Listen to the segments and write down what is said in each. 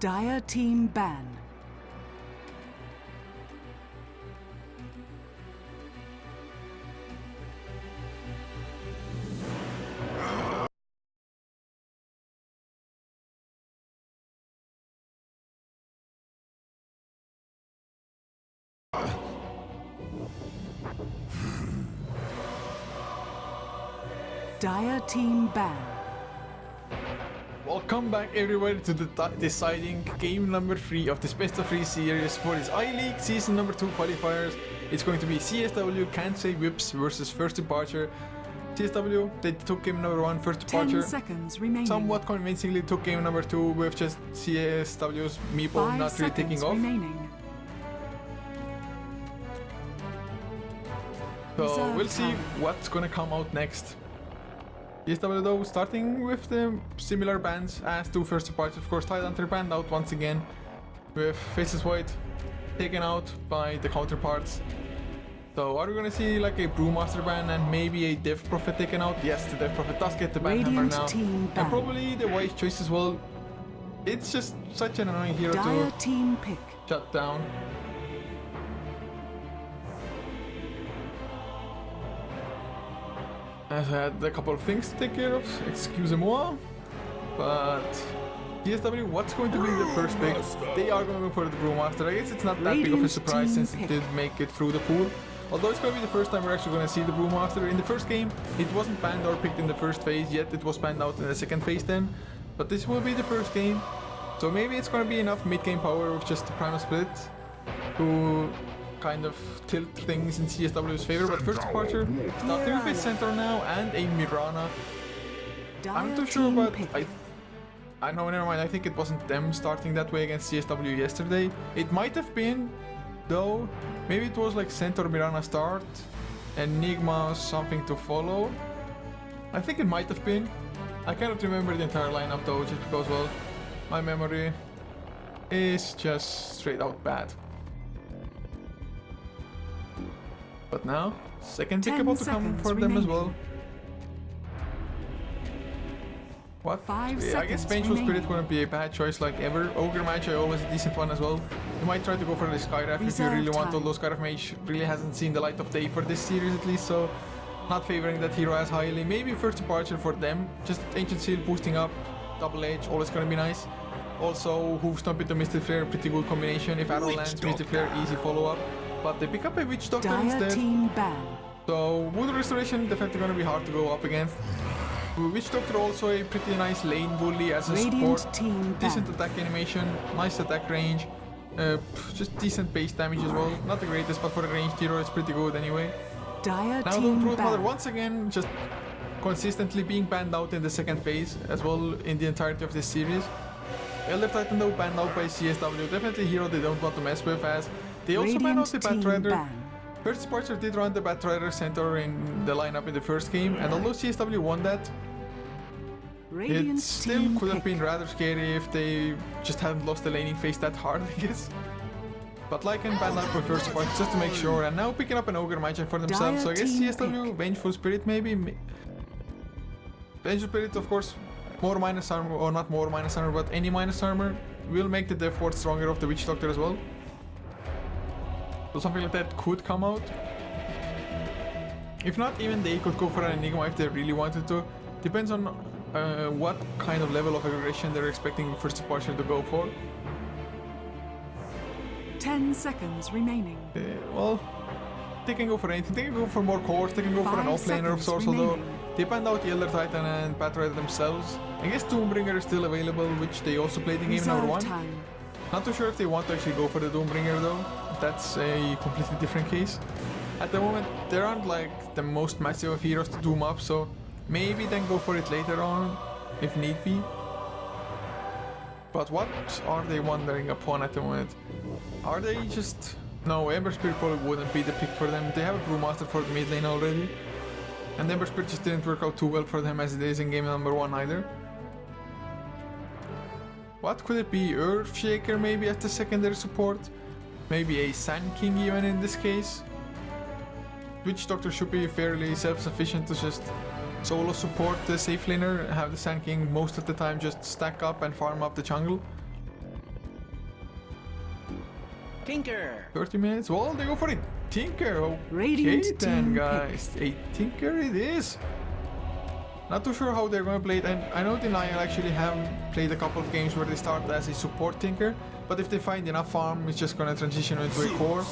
Dire team ban. Dire team ban. Welcome back everybody to the deciding game number 3 of this best of 3 series for this I-League season number 2 qualifiers. It's going to be CSW Kansai Whips versus First Departure. CSW, they took game number 1, First Departure. 10 seconds remaining. Somewhat convincingly took game number 2 with just CSW's meeple not really taking off. Remaining. So we'll see what's gonna come out next. CSW though, starting with the similar bans as to First Departure. Of course, Tidehunter banned out once again, with Faces White taken out by the counterparts. So are we gonna see like a Brewmaster ban and maybe a Death Prophet taken out? Yes, the Death Prophet does get the ban hammer now. And probably the wise choice as well. It's just such an annoying hero Dire to team pick. shut down. I had a couple of things to take care of, excusez-moi, but CSW, what's going to be the first pick? They are going to go for the Brewmaster. I guess it's not that big of a surprise since it did make it through the pool. Although it's going to be the first time we're actually going to see the Brewmaster. In the first game, it wasn't banned or picked in the first phase, yet it was banned out in the second phase then. But this will be the first game, so maybe it's going to be enough mid-game power with just the Primal Split to kind of tilt things in CSW's favor. But First Departure starting with a Centaur now and a Mirana. I'm not too sure about... I know, never mind, I think it wasn't them starting that way against CSW yesterday. It might have been, though. Maybe it was like Centaur Mirana start, Enigma something to follow. I think it might have been. I cannot remember the entire lineup though, just because, well, my memory is just straight out bad. But now, second pick about to come for them as well. What? Yeah, I guess Vengeful Spirit wouldn't be a bad choice like ever. Ogre Mage always a decent one as well. You might try to go for the Skyraf if you really want, although Skyraf Mage really hasn't seen the light of day for this series at least, so not favoring that hero as highly. Maybe First Departure for them, just Ancient Seal boosting up, Double Edge, always gonna be nice. Also, Hoof Stomp into Mystic Flare, pretty good combination. If Arrow lands, Mystic Flare, easy follow-up. But they pick up a Witch Doctor instead. Team ban. So Wood Restoration definitely gonna be hard to go up against. Witch Doctor also a pretty nice lane bully as a support. Decent attack animation, nice attack range, just decent base damage as well. Not the greatest, but for a ranged hero it's pretty good anyway. Now the Broodmother once again just consistently being banned out in the second phase as well in the entirety of this series. Elder Titan though banned out by CSW, definitely a hero they don't want to mess with, as they also banned out the Batrider. First Departure did run the Batrider Centaur in the lineup in the first game, and although CSW won that, it still could have been rather scary if they just hadn't lost the laning phase that hard, I guess. But Lycan banned out by First Departure just to make sure, and now picking up an Ogre Magi for themselves, so I guess CSW, Vengeful Spirit maybe? Vengeful Spirit, of course, more minus armor, or not more minus armor, but any minus armor will make the Death Ward stronger of the Witch Doctor as well. So something like that could come out. If not, even they could go for an Enigma if they really wanted to. Depends on what kind of level of aggression they're expecting First Departure to go for. 10 seconds remaining. Well, they can go for anything. They can go for more cores, they can go for an offlaner of sorts, although they banned out the Elder Titan and Batrider themselves. I guess Doombringer is still available, which they also played in game number 1. Not too sure if they want to actually go for the Doombringer though. That's a completely different case. At the moment, there aren't like the most massive of heroes to doom up, so maybe then go for it later on, if need be. But what are they wondering upon at the moment? Are they just... No, Ember Spirit probably wouldn't be the pick for them. They have a Brewmaster for the mid lane already. And Ember Spirit just didn't work out too well for them as it is in game number 1 either. What could it be? Earthshaker maybe as the secondary support? Maybe a Sand King even in this case? Witch Doctor should be fairly self-sufficient to just solo support the safe laner, have the Sand King most of the time just stack up and farm up the jungle. Tinker. 30 minutes. Well, they go for a Tinker. Okay Radiant then, team guys. A Tinker it is. Not too sure how they're going to play it. And I know the Niall actually have played a couple of games where they start as a support Tinker. But if they find enough farm, it's just going to transition into a core.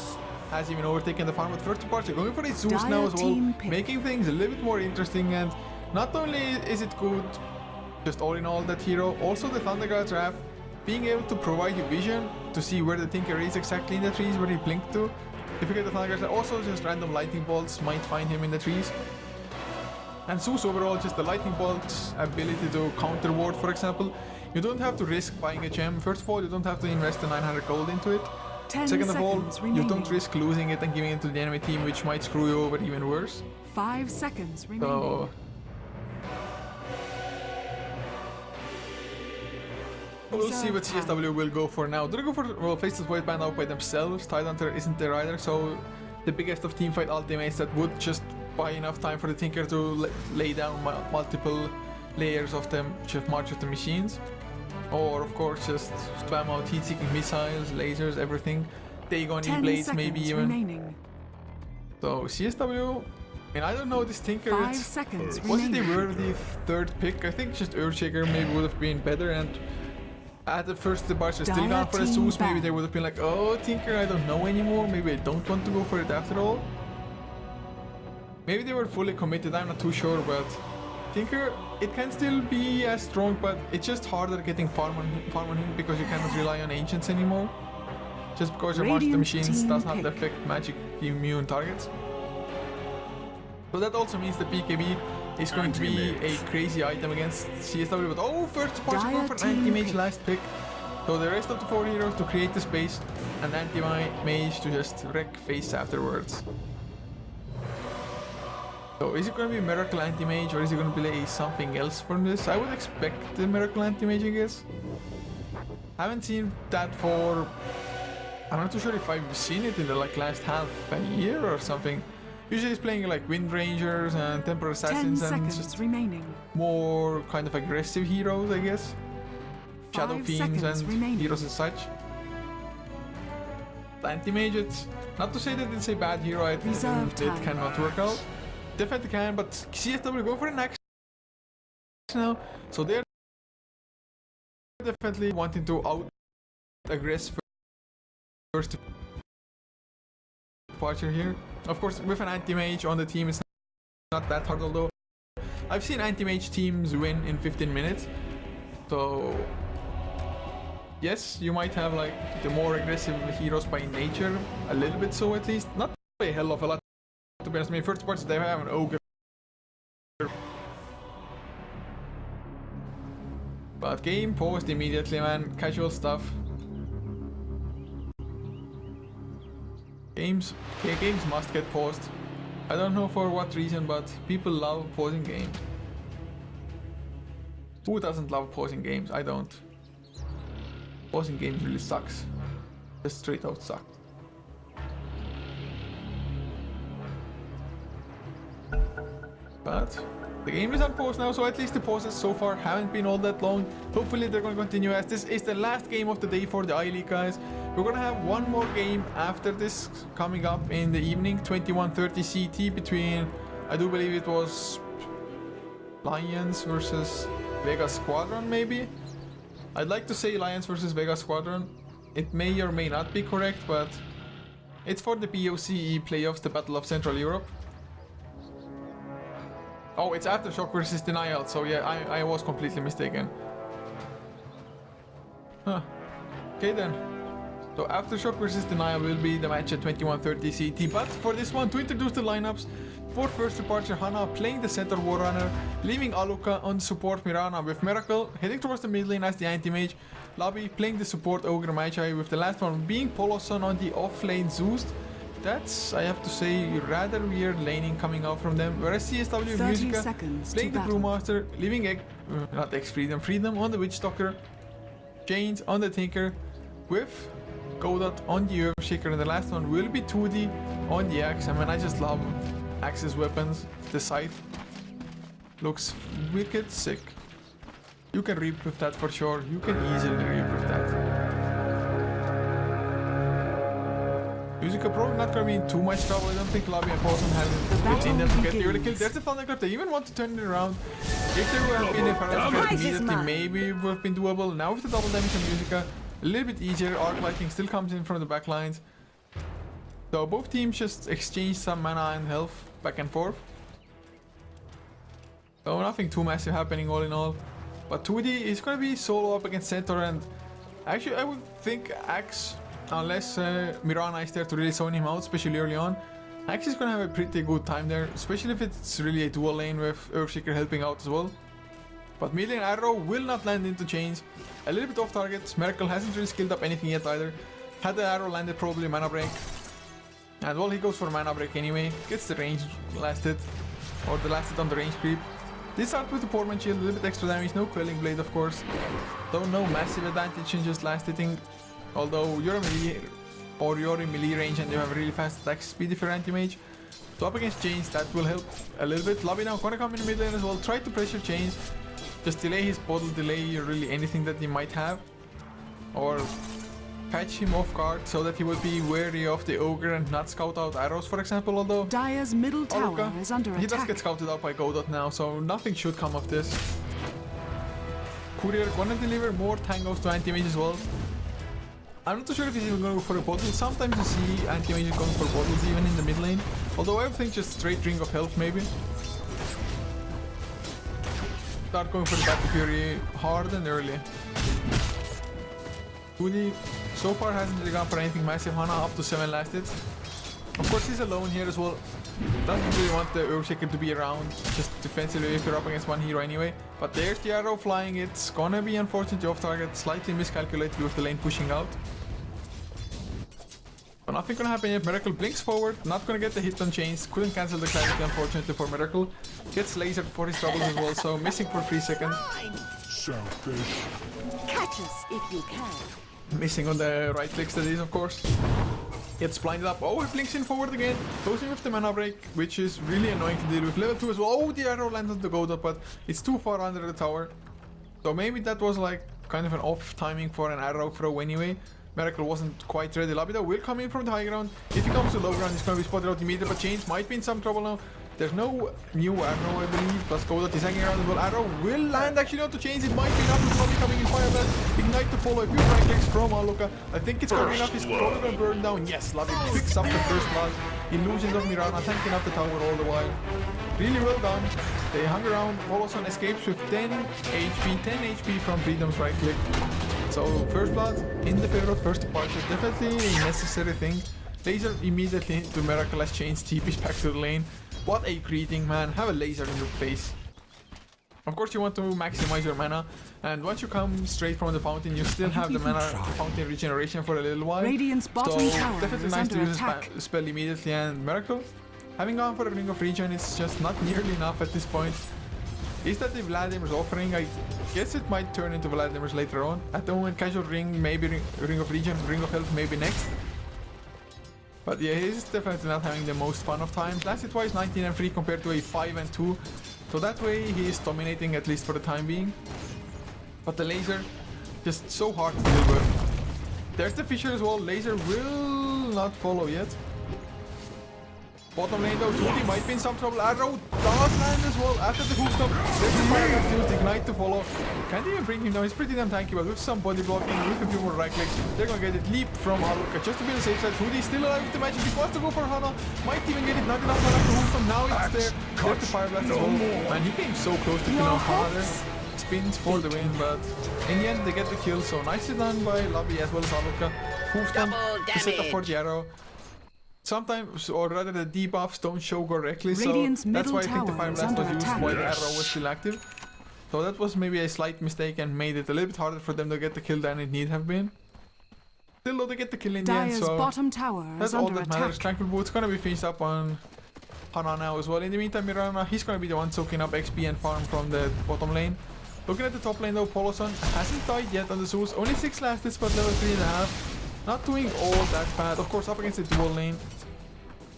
Has even overtaken the farm. But first departure, going for a Zeus now as well. Making things a little bit more interesting. And not only is it good, just all in all, that hero, also the Thunder Guard Trap, being able to provide you vision to see where the Tinker is exactly in the trees, where he blinked to. If you get the Thunder Guard Trap, also just random lightning bolts might find him in the trees. And Zeus overall, just the lightning bolt's ability to counter ward, for example. You don't have to risk buying a gem. First of all, you don't have to invest the 900 gold into it. Second of all, you don't risk losing it and giving it to the enemy team, which might screw you over even worse. 5 seconds remaining. So we'll see what CSW will go for now. Do they go for, well, face this white band out by themselves? Tidehunter isn't there either, so the biggest of teamfight ultimates that would just buy enough time for the Tinker to lay down multiple layers of them, just march of the machines. Or of course just spam out heat-seeking missiles, lasers, everything. Dagon E-blades maybe even. Remaining. So CSW, I mean, I don't know this Tinker. 5 seconds Was it a remaining. worthy third pick? I think just Earthshaker maybe would have been better, and at the first departure still gone for the Zeus. Maybe they would have been like, oh Tinker, I don't know anymore. Maybe I don't want to go for it after all. Maybe they were fully committed, I'm not too sure, but Tinker, it can still be as strong, but it's just harder getting farm on him because you cannot rely on ancients anymore. Just because your March of the Machines does not affect magic immune targets. So that also means the BKB is going to be a crazy item against CSW, but oh, first departure going for an anti-mage last pick. So the rest of the 4 heroes to create the space, and anti-mage to just wreck face afterwards. So is it going to be Miracle Anti-Mage, or is it going to be something else from this? I would expect the Miracle Anti-Mage, I guess. Haven't seen that for... I'm not too sure if I've seen it in the last half a year or something. Usually it's playing like Wind Rangers and Temporal Assassins and just remaining. More kind of aggressive heroes, I guess. Shadow Fiends and heroes as such. Anti-Mage, it's not to say that it's a bad hero, it cannot work out. Definitely can, but CSW go for an axe now, so they're definitely wanting to out-aggress first departure here. Of course, with an anti-mage on the team, it's not that hard, although I've seen anti-mage teams win in 15 minutes, so yes, you might have like the more aggressive heroes by nature, a little bit so at least, not by a hell of a lot. To be honest, I mean, first parts they have an ogre. But game paused immediately, man. Casual stuff. Games must get paused. I don't know for what reason, but people love pausing games. Who doesn't love pausing games? I don't. Pausing games really sucks. Just straight out sucks. But the game is on pause now, so at least the pauses so far haven't been all that long. Hopefully they're going to continue, as this is the last game of the day for the I-League, guys. We're going to have one more game after this coming up in the evening, 21:30 CT, between, I do believe it was Lions versus Vega Squadron, maybe? I'd like to say Lions versus Vega Squadron. It may or may not be correct, but it's for the POCE playoffs, the Battle of Central Europe. Oh, it's Aftershock versus Denial, so yeah, I was completely mistaken. Huh. Okay then. So Aftershock versus Denial will be the match at 21:30 CT, but for this one, to introduce the lineups, for first departure, Hana playing the center War Runner, leaving Aluka on support Mirana with Miracle, heading towards the mid lane as the anti-mage, Lobby playing the support Ogre Magi, with the last one being Poloson on the off lane Zeus. That's, I have to say, rather weird laning coming out from them. Whereas CSW Musica playing the Brewmaster, leaving Freedom on the Witchstalker, Chains on the Tinker, with Godot on the Earthshaker, and the last one will be 2D on the Axe. I mean, I just love Axe's weapons. The scythe looks wicked sick. You can reap with that for sure. You can easily reap with that. Musica probably not gonna be in too much trouble. I don't think Lobby and Paulson have it in them to get the early kill. There's the Thunderclap. They even want to turn it around. If there would have been a Paralysis immediately, maybe it would have been doable. Now with the double damage on Musica, a little bit easier. Arc Lighting still comes in from the back lines. So both teams just exchange some mana and health back and forth. So nothing too massive happening all in all. But 2D is gonna be solo up against Centaur, and actually I would think Axe, unless Mirana is there to really zone him out, especially early on, Axe is gonna have a pretty good time there, especially if it's really a dual lane with Earthshaker helping out as well. But mid lane arrow will not land into chains. A little bit off target. Miracle hasn't really skilled up anything yet either. Had the arrow landed, probably mana break. And well, he goes for mana break anyway. Gets the range last hit, or the last hit on the range creep. This starts with the Portman shield, a little bit extra damage, no Quelling Blade of course. Though no massive advantage in just last hitting. Although you're in melee range and you have really fast attack speed if you're anti-mage. So up against chains, that will help a little bit. Lobby now gonna come in the mid lane as well, try to pressure chains. Just delay his bottle, delay really anything that he might have. Or catch him off guard so that he would be wary of the ogre and not scout out arrows, for example. Although Dire's middle tower is under he attack. does get scouted out by Godot now, so nothing should come of this. Courier gonna deliver more tangos to anti-mage as well. I'm not too sure if he's even going to go for a bottle. Sometimes you see anti-mages going for bottles even in the mid lane. Although I would think just straight ring of health maybe. Start going for the Battle Fury hard and early. 2D so far hasn't really gone for anything massive. Hana up to 7 last hits. Of course he's alone here as well. Doesn't really want the Earthshaker to be around just defensively if you're up against one hero anyway. But there's the arrow flying. It's gonna be unfortunately off target. Slightly miscalculated with the lane pushing out. But nothing gonna happen yet. Miracle blinks forward. Not gonna get the hit on chains. Couldn't cancel the clarity unfortunately for Miracle. Gets lasered for his troubles as well, so missing for 3 seconds. Selfish. Catch us if you can. Missing on the right clicks that is, of course. Gets blinded up. Oh, he blinks in forward again. Goes in with the mana break, which is really annoying to deal with. Level 2 as well. Oh, the arrow lands on the Godot, but it's too far under the tower. So maybe that was like kind of an off timing for an arrow throw anyway. Miracle wasn't quite ready. Labida will come in from the high ground. If he comes to low ground, he's going to be spotted out immediately, but Chains might be in some trouble now. There's no new arrow, I believe. Plus Godot is hanging around as well. Arrow will land actually onto Chains. It might be enough. It's probably coming in Fire Blast. Ignite to follow. A few right clicks from Aluka. I think it's coming enough. He's probably going to burn down. Yes, Lavi picks up the first blood. Illusions of Mirana tanking up the tower all the while. Really well done. They hung around. Voloson escapes with 10 HP from Freedom's right click. So first blood in the favor of first departure. Definitely a necessary thing. Laser immediately into Miracle as Chains TPs back to the lane. What a greeting, man. Have a laser in your face. Of course you want to maximize your mana, and once you come straight from the fountain, you still have the mana fountain regeneration for a little while. Radiant's bottom so tower definitely is nice to under use attack. a spell immediately, and Miracle, having gone for a Ring of Regen, it's just not nearly enough at this point. Is that the Vladimir's offering? I guess it might turn into Vladimir's later on. At the moment, Casual Ring, maybe Ring of Regen, Ring of Health maybe next. But yeah, he's definitely not having the most fun of times. Lasted twice 19 and 3 compared to a 5 and 2. So that way he is dominating at least for the time being. But the laser, just so hard to deal with. There's the Fisher as well. Laser will not follow yet. Bottom lane though, Judy might be in some trouble. Arrow does land as well after the hook stop. There's the fire that's used, Ignite to follow. Can't even bring him down, he's pretty damn tanky, but with some body blocking, with a few more right clicks, they're gonna get it. Leap from Aluka just to be on the safe side. Judy still alive with the magic, he wants to go for Hana. Might even get it, not enough mana to hook stop. Now it's there. There's the fire blast as well. Man, he came so close to kill off Hana there. Spins for the win, but in the end they get the kill. So nicely done by Lobby as well as Aluka. Hoofed them to set up for the arrow. Sometimes, or rather the debuffs don't show correctly, so that's why I think the Fire Blast was used while the arrow was still active. So that was maybe a slight mistake and made it a little bit harder for them to get the kill than it need have been. Still though, they get the kill in the end, so bottom tower that's all that matters. Tranquil Boot's gonna be finished up on Hana now as well. In the meantime, Mirana, he's gonna be the one soaking up XP and farm from the bottom lane. Looking at the top lane though, Poloson hasn't died yet on the Zeus. Only 6 last hits, but level 3.5. Not doing all that bad. Of course, up against the dual lane.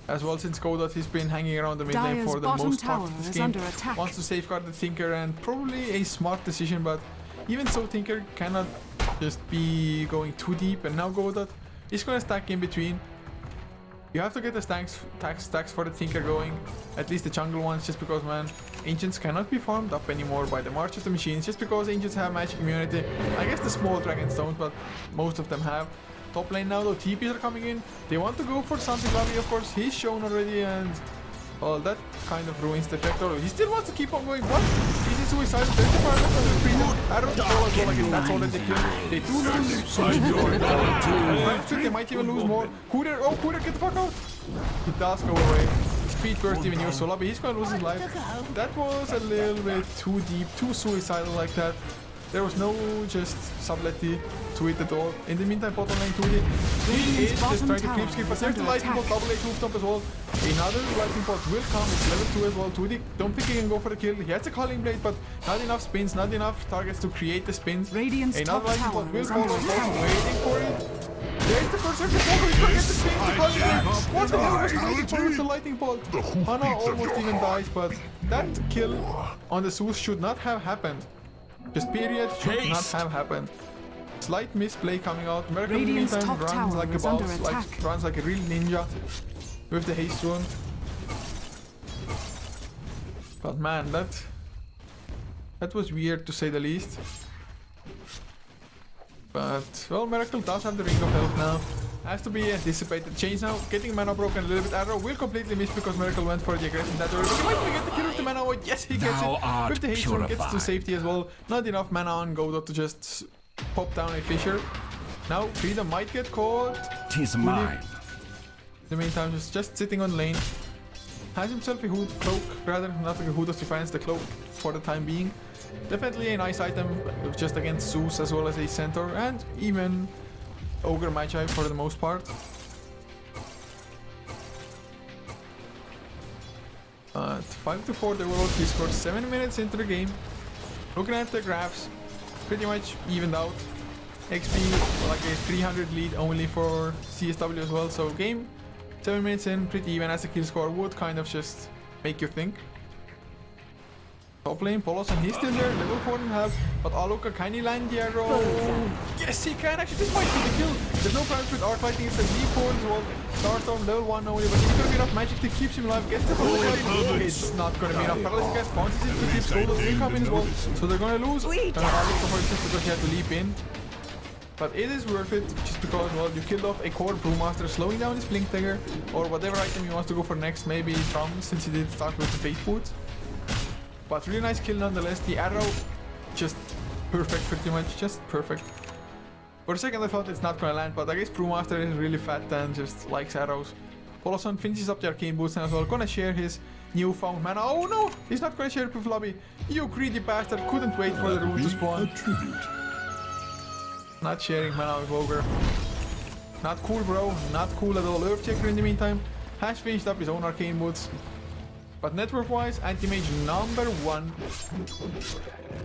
As well, since Godot, he's been hanging around the mid lane for the most part of this game. Wants to safeguard the Tinker, and probably a smart decision, but even so, Tinker cannot just be going too deep. And now Godot is going to stack in between. You have to get the stacks for the Tinker going, at least the jungle ones, just because, man, Ancients cannot be farmed up anymore by the March of the Machines, just because Ancients have magic immunity. I guess the small dragons don't, but most of them have. Top lane now, though, TPs are coming in. They want to go for something lovely, of course. He's shown already, and well, that kind of ruins the effect. He still wants to keep on going. What? Is he suicidal? There's the fire left on the freedom. I don't know as well. I guess that's all that they kill. They do lose. They might even lose more. Couchor, oh, Couchor, get the fuck out. He does go away. Speed burst even used so but he's gonna lose his life. That was a little bit too deep, too suicidal like that. There was no just subtlety to it at all. In the meantime, bottom lane 2D. He is just trying to creep skip, but there's the lightning bolt, double A rooftop as well. Another lightning bolt will come, it's level 2 as well. 2D, don't think he can go for the kill. He has a calling blade, but not enough spins, not enough targets to create the spins. Radiant's Another lightning bolt will tower fall, is he's under waiting for it. There's the first circle, he's gonna get the spins, the calling blade. What the hell was he waiting for with the lightning bolt? Hana almost even dies, but that kill on the Zeus should not have happened. Just period should not have happened. Slight misplay coming out. Miracle in the meantime runs like a boss, runs like a real ninja with the haste rune. But man, that was weird to say the least. But well, Miracle does have the Ring of Health now. Has to be anticipated. Change now, getting mana broken a little bit. Arrow will completely miss because Miracle went for the aggression that early. But he might even get the kill with the mana void. Yes, he gets it. With the haste rune, gets to safety as well. Not enough mana on Godot to just pop down a Fissure. Now Freedom might get caught. Tis mine. In the meantime, just sitting on lane. Has himself a hood cloak, rather not like a hood of defiance, the cloak for the time being. Definitely a nice item, just against Zeus as well as a Centaur and even Ogre Magi for the most part. But 5-4 the overall kill score, 7 minutes into the game. Looking at the graphs, pretty much evened out. XP like a 300 lead only for CSW as well, so game 7 minutes in, pretty even as a kill score would kind of just make you think. Top lane, Polos, and he's still there, level 4.5, but Aluka, can he land the arrow? Yes, he can, actually, this might be the kill. There's no problems with arc lighting, it's a D4 as well. Starstorm, level 1 only, but he's gonna be enough magic to keep him alive, gets the paralysis. It's not gonna be enough. Paralysis gas bounces into deep, Goldust will come in as well, so they're gonna lose. Aluka, for instance, because he had to leap in. But it is worth it, just because, well, you killed off a core Brewmaster, slowing down his Blink Dagger, or whatever item he wants to go for next, maybe Drum, since he did start with the Fate Food. But really nice kill nonetheless. The arrow, just perfect pretty much, just perfect. For a second I thought it's not gonna land, but I guess Brewmaster is really fat and just likes arrows. Poloson finishes up the Arcane Boots as well, gonna share his newfound mana. Oh no! He's not gonna share it with Lobby. You greedy bastard, couldn't wait for the rune to spawn. Not sharing mana with Ogre. Not cool, bro, not cool at all. Earthchecker in the meantime has finished up his own Arcane Boots. But network wise, Anti-Mage number 1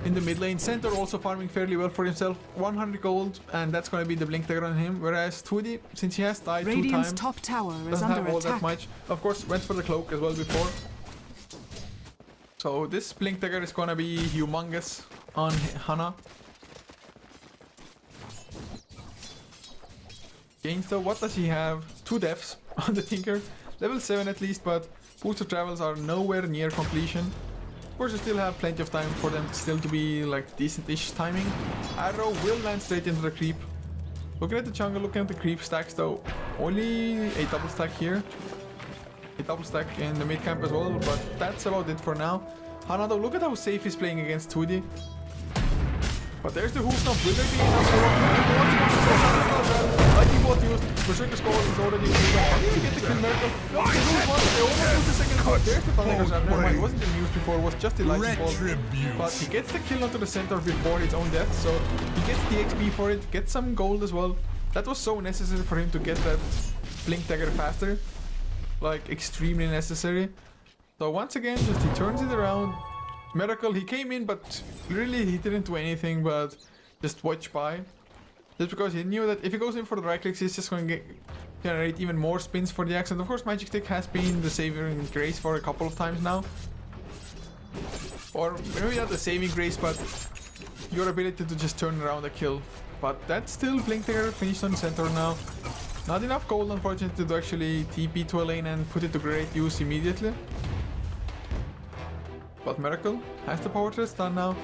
in the mid lane. Centaur also farming fairly well for himself, 100 gold, and that's gonna be the Blink Dagger on him. Whereas 2D, since he has died 2 times, top tower is doesn't under have all attack. that much. Of course, went for the cloak as well before. So this Blink Dagger is gonna be humongous on Hana. Gains though, what does he have? 2 deaths on the Tinker, level 7 at least, but booster travels are nowhere near completion. Of course, you still have plenty of time for them still to be like decent-ish timing. Arrow will land straight into the creep. Looking at the jungle, looking at the creep stacks though, only a double stack here. A double stack in the mid camp as well, but that's about it for now. Hana though, look at how safe he's playing against 2D. But there's the hoof stomp. Will there be enough score? Lightning bolt used. Berserker Skull is already used. Can he even get the kill? Miracle? No, they lose one. They almost lose the second cut. There's the Thunder Grab. Never mind, it wasn't even used before. It was just the lightning bolt. But he gets the kill onto the center before his own death. So he gets the XP for it. Gets some gold as well. That was so necessary for him to get that Blink Dagger faster. Like, extremely necessary. So once again, just he turns it around. Miracle, he came in, but really he didn't do anything but just watch by. Just because he knew that if he goes in for the right clicks, he's just going to generate even more spins for the axe. And of course, Magic Stick has been the saving grace for a couple of times now. Or maybe not the saving grace, but your ability to just turn around a kill. But that's still Blink Dagger finished on center now. Not enough gold, unfortunately, to actually TP to a lane and put it to great use immediately. But Miracle has the power to stun now.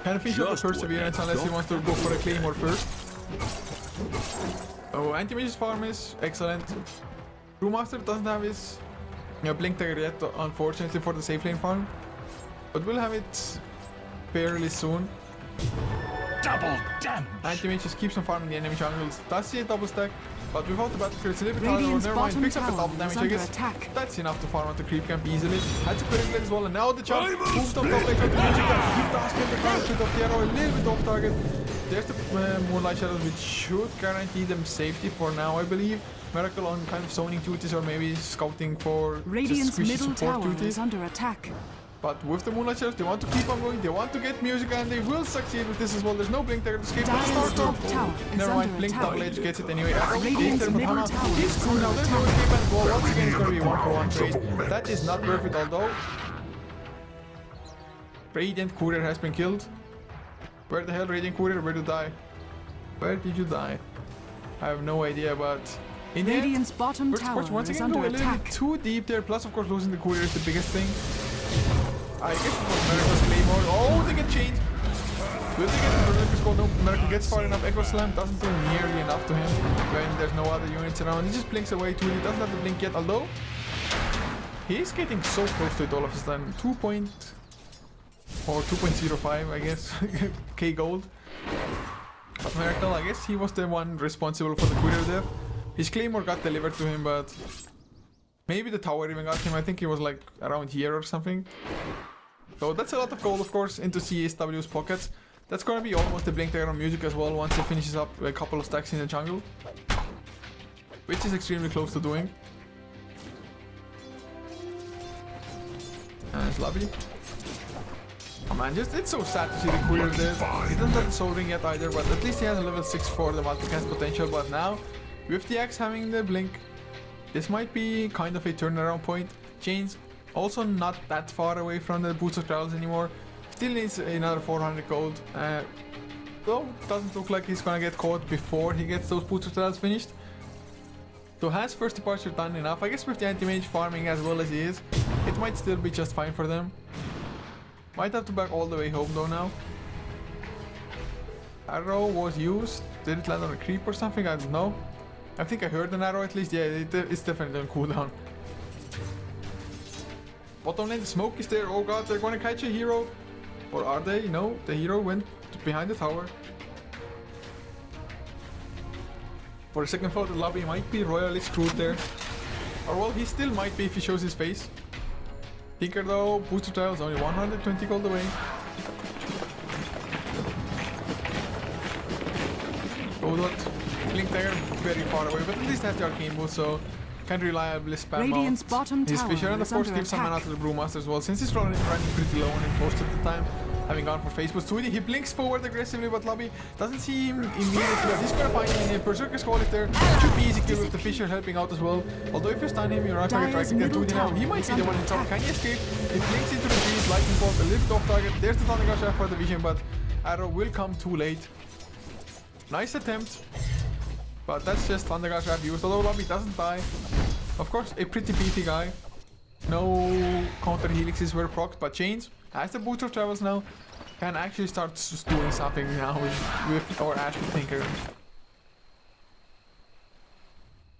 Can finish up the Perseverance unless he wants to go for a Claymore first. Oh, Anti-Mage's farm is excellent. Brewmaster doesn't have his Blink Dagger yet, unfortunately, for the safe lane farm. But we'll have it fairly soon. Double damage. Anti-Mage just keeps on farming the enemy jungles. Does see a double stack, but without the battlefield, it's a little bit harder. Radiant's Never mind, bottom picks up the tower double is damage, I under guess. attack. That's enough to farm out the creep camp easily. Had to put it as well, and now the jump moves top lane to the music. Keep the Aspen behind with the arrow a little bit off target. There's the Moonlight Shadows, which should guarantee them safety for now, I believe. Miracle on kind of zoning duties or maybe scouting for just Radiant's squishy middle support tower duties. is under attack. But with the Moonlight Shadows, they want to keep on going, they want to get music, and they will succeed with this as well. There's no Blink Dagger to escape. Dire's top tower is Never mind, under Blink attack. Double Edge gets it anyway. Radiant's middle tower He's is screwed now. under There's no attack. escape and goal. Once again, it's going to be 1-for-1 trade. That is not worth it, although Radiant Courier has been killed. Where the hell, Radiant Courier? Where did you die? Where did you die? I have no idea, but in the end, Radiant's bottom Birds tower once is again go under a little bit attack. too deep there. Plus, of course, losing the courier is the biggest thing. I guess it was Miracle's Claymore. Oh, they get changed. Will they get the Berserker's Gold? No, Miracle gets far enough. Echo Slam doesn't do nearly enough to him when there's no other units around. He just blinks away too. He doesn't have the blink yet, although he's getting so close to it all of a sudden. 2.05, I guess, K gold. But Miracle, I guess he was the one responsible for the courier there. His Claymore got delivered to him, but maybe the tower even got him. I think he was like around here or something. So that's a lot of gold, of course, into CSW's pockets. That's gonna be almost the Blink Dagger on music as well once he finishes up a couple of stacks in the jungle. Which is extremely close to doing. And it's lovely. Oh man, it's so sad to see the courier there. He doesn't have the soul ring yet either, but at least he has a level 6 for the multicast potential. But now, with the axe having the blink, this might be kind of a turnaround point. Chains also not that far away from the Boots of Trials anymore. Still needs another 400 gold. Though doesn't look like he's gonna get caught before he gets those Boots of Trials finished. So has first departure done enough? I guess with the anti-mage farming as well as he is, it might still be just fine for them. Might have to back all the way home though now. Arrow was used. Did it land on a creep or something? I don't know. I think I heard an arrow at least. Yeah, it's definitely on cooldown. Bottom lane, the smoke is there. Oh god, they're gonna catch a hero. Or are they? No, the hero went behind the tower. For a second thought, the lobby might be royally screwed there. Or well, he still might be if he shows his face. Tinker though, booster tiles only 120 gold away. Godot, Blink Dagger very far away, but at least has the arcane boost, so can reliably spam Radiant's out bottom his tower Fisher, and of is course under give some mana attack. to the Brewmaster as well, since he's running pretty low and most of the time. Having gone for face boost 2D, he blinks forward aggressively, but Lobby doesn't see him immediately. He's gonna find him in a Berserker's Call if there. It should be easy kill with the Fisher helping out as well. Although if you stun him, you're not gonna try to get 2D now. He might be the one in top. Can he escape? It blinks into the trees, lightning bolt, a little bit off target. There's the Thunder Gush for the vision, but arrow will come too late. Nice attempt. But that's just Thunder Gush used, although Lobby doesn't die. Of course, a pretty beefy guy. No counter helixes were procced, but Chains, as the booster travels now, can actually start doing something now with our Ash Tinker.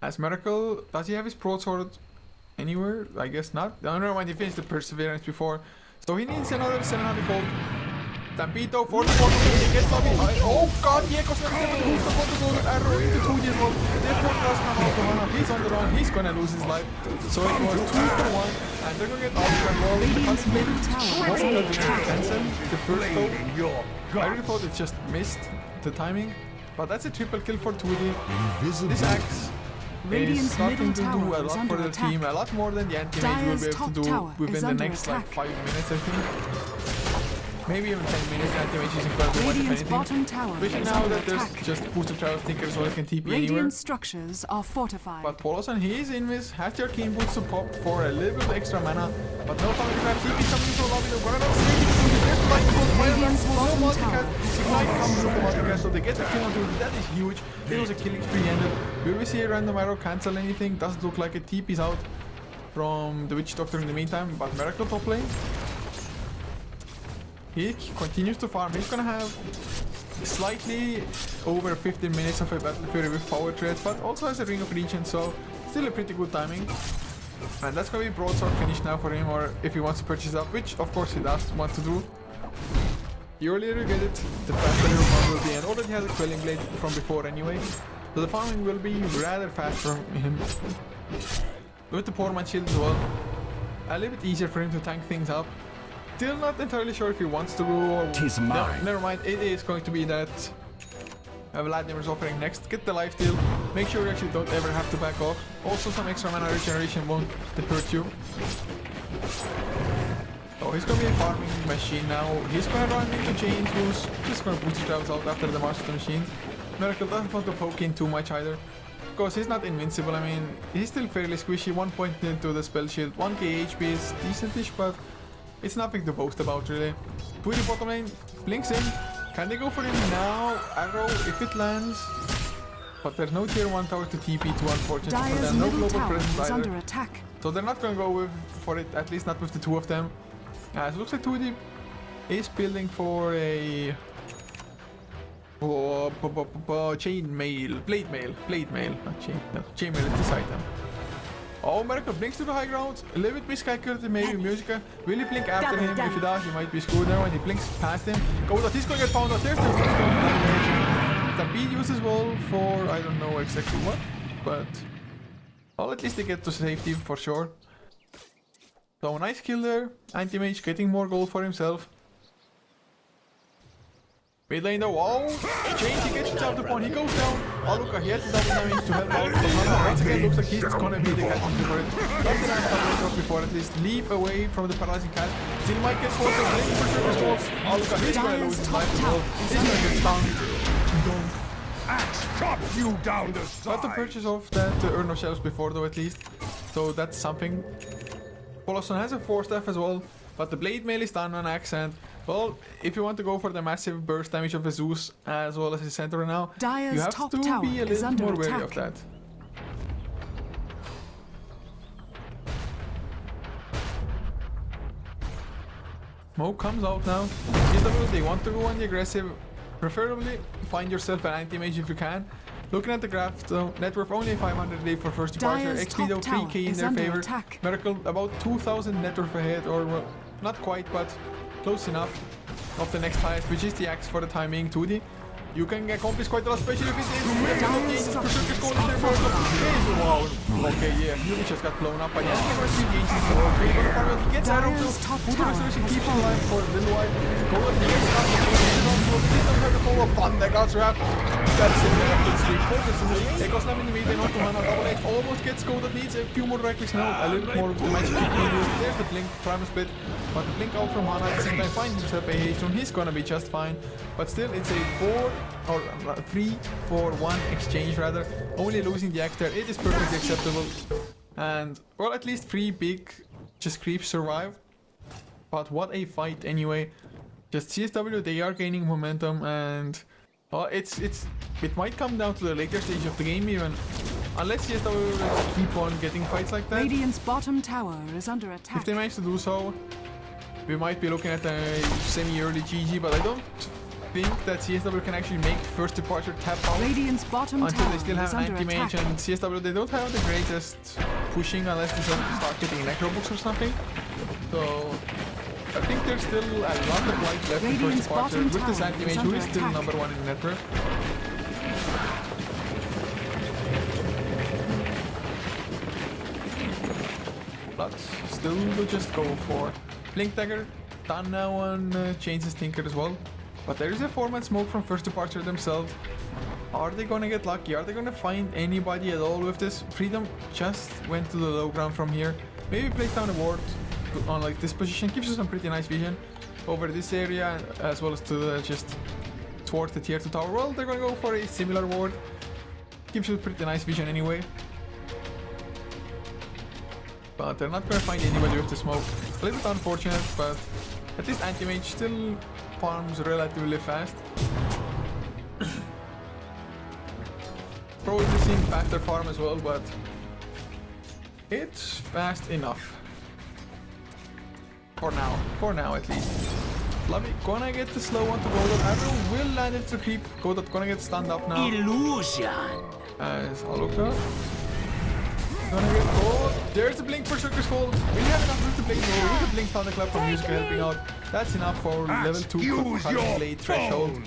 As Miracle, does he have his broadsword anywhere? I guess not. I don't know when he finished the Perseverance before. So he needs another 700 gold. Stampito, 44 he gets Lobby. Oh god, the Echo Slam is able to go with arrow into 2D as well. Therefore, does come out to one. He's on the run, he's gonna lose his life. So it was 2 for 1, and they're gonna get out of well. Radiant's middle tower is under attack. The first though, I really thought it just missed the timing. But that's a triple kill for 2D. This axe is Radiant's starting middle to do tower a is lot under for the attack. team, a lot more than the anti-mage will be Dire's able top to do tower within is the under next like attack. 5 minutes, I think. maybe even 10 minutes. Anti-mage is incredible much if Radiant's anything. bottom tower Especially is now under that there's attack. just booster travels, thinkers, so it can TP anywhere. Radiant structures are fortified. But Polosan, he is invis, has the arcane boots to pop for a little bit extra mana, but no found to grab TP coming from lobby. They're gonna Radiant's bottom tower Ignite comes from the multicast, so they get the kill on 2. That is huge. It was a killing spree ended. Will we see a random arrow cancel anything? Doesn't look like it. TP's out from the Witch Doctor in the meantime, but Miracle top lane. He continues to farm. He's gonna have slightly over 15 minutes of a Battle Fury with power threads, but also has a Ring of Regen, so still a pretty good timing. And that's gonna be broadsword finish now for him, or if he wants to purchase up, which of course he does want to do. The earlier you get it, the faster your farm will be, and already has a Quelling Blade from before anyway, so the farming will be rather fast for him. With the Poor Man Shield as well, a little bit easier for him to tank things up. Still not entirely sure if he wants to go or... Tis mine. Never mind, it is going to be that Vladimir's offering next. Get the lifesteal, make sure you actually don't ever have to back off. Also some extra mana regeneration won't hurt you. Oh, he's gonna be a farming machine now. He's gonna run into chains who's just gonna boost travels out after the Master of the Machine. Miracle doesn't want to poke in too much either. Of course, he's not invincible. I mean, he's still fairly squishy. 1 point into the spell shield. 1k HP is decentish, but it's nothing to boast about really. Tweety bottom lane, blinks in. Can they go for him now? Arrow, if it lands. But there's no tier 1 tower to TP to, unfortunately. Dire's There's no middle global tower presence is either. under attack. So they're not going to go for it, at least not with the two of them. It looks like 2D is building for a chain mail, blade mail, not chain, no, chain mail is this item. Oh, Miracle blinks to the high ground, a little bit miscalculated maybe Musica. Will he blink after him? If he does, he might be screwed now, and he blinks past him. Go that he's going to get found out. There's the Stampede uses well for I don't know exactly what, but well, at least they get to safety for sure. So nice kill there. Anti-mage getting more gold for himself. Mid lane though, oh! Change, he gets jumped upon, he goes down. Oh look, he has the double damage to help out. So once again looks like he's gonna be the catching for it. Got the nice double drop before at least. Leap away from the paralyzing cast. Still might get closer, lane for sure as well. Oh look, he's gonna lose his life as well. He's gonna get stunned. Don't. Axe chop you down the Got the side. purchase of that Urn of Shadows before though at least. So that's something. Polosan has a 4-staff as well, but the blade mail is done on Axe, and well, if you want to go for the massive burst damage of the Zeus as well as his centaur now, Dire's you have top to tower be a is little under more wary attack. of that. Smoke comes out now. GW, they want to go on the aggressive. Preferably find yourself an anti-mage if you can. Looking at the graph though, net worth only 500 a day for first departure, Dire's XP though top 3k tower in is their under favor. attack. Miracle about 2000 net worth ahead, or well, not quite, but close enough of the next highest, which is the Axe for the time being 2D. You can accomplish quite a lot, especially if it is wow. Okay, yeah, he just got blown up by the enemy. He gets out of Dire's the top Voodoo tower Restoration, has keeps fallen. alive for a little while. Golden gets up, he doesn't have the power of Thunder, God's wrap. That's it, Miracle streak. Focus in the Echo Slam in the mid, not to mana. Double Edge almost gets Golden, needs a few more reckless now. A little bit more of the magic. There's the blink, Primal Split. But the blink out from Hana at the same time finds himself a haste rune. He's gonna be just fine. But still, it's a 3 for 1 exchange rather. Only losing the Axe there, it is perfectly acceptable. And well, at least 3 big just creeps survived. But what a fight anyway. Just CSW, they are gaining momentum, and it might come down to the later stage of the game even. Unless CSW keep on getting fights like that. Radiant's bottom tower is under attack. If they manage to do so, we might be looking at a semi-early GG, but I don't think that CSW can actually make first departure tap out Radiant's bottom until tower they still is have under anti-mage, attack. and CSW, they don't have the greatest pushing unless they start getting necro books or something. So I think there's still a lot of life left in first Radiant's departure bottom with this tower anti-mage, is who under is still attack. #1 in network. But still we'll just go for Blink Dagger, done now on Chains' Tinker as well. But there is a 4-man smoke from first departure themselves. Are they gonna get lucky? Are they gonna find anybody at all with this? Freedom just went to the low ground from here. Maybe place down a ward on like this position, gives you some pretty nice vision. over this area, as well as to the, just towards the tier 2 tower. Well, they're gonna go for a similar ward. Gives you pretty nice vision anyway. But they're not gonna find anybody with the smoke. A little bit unfortunate, but at least anti-mage still farms relatively fast. Probably seeing faster farm as well, but it's fast enough. For now at least. Lovely, gonna get the slow one to Godot. Arrow will land into creep. Godot gonna get stunned up now. Illusion. As Aluka. Gonna get, oh, there's the blink for Circus Fall. Will you have enough with the blink? No, with the blink thunderclap from Musica helping out. That's enough for level 2 current blade threshold.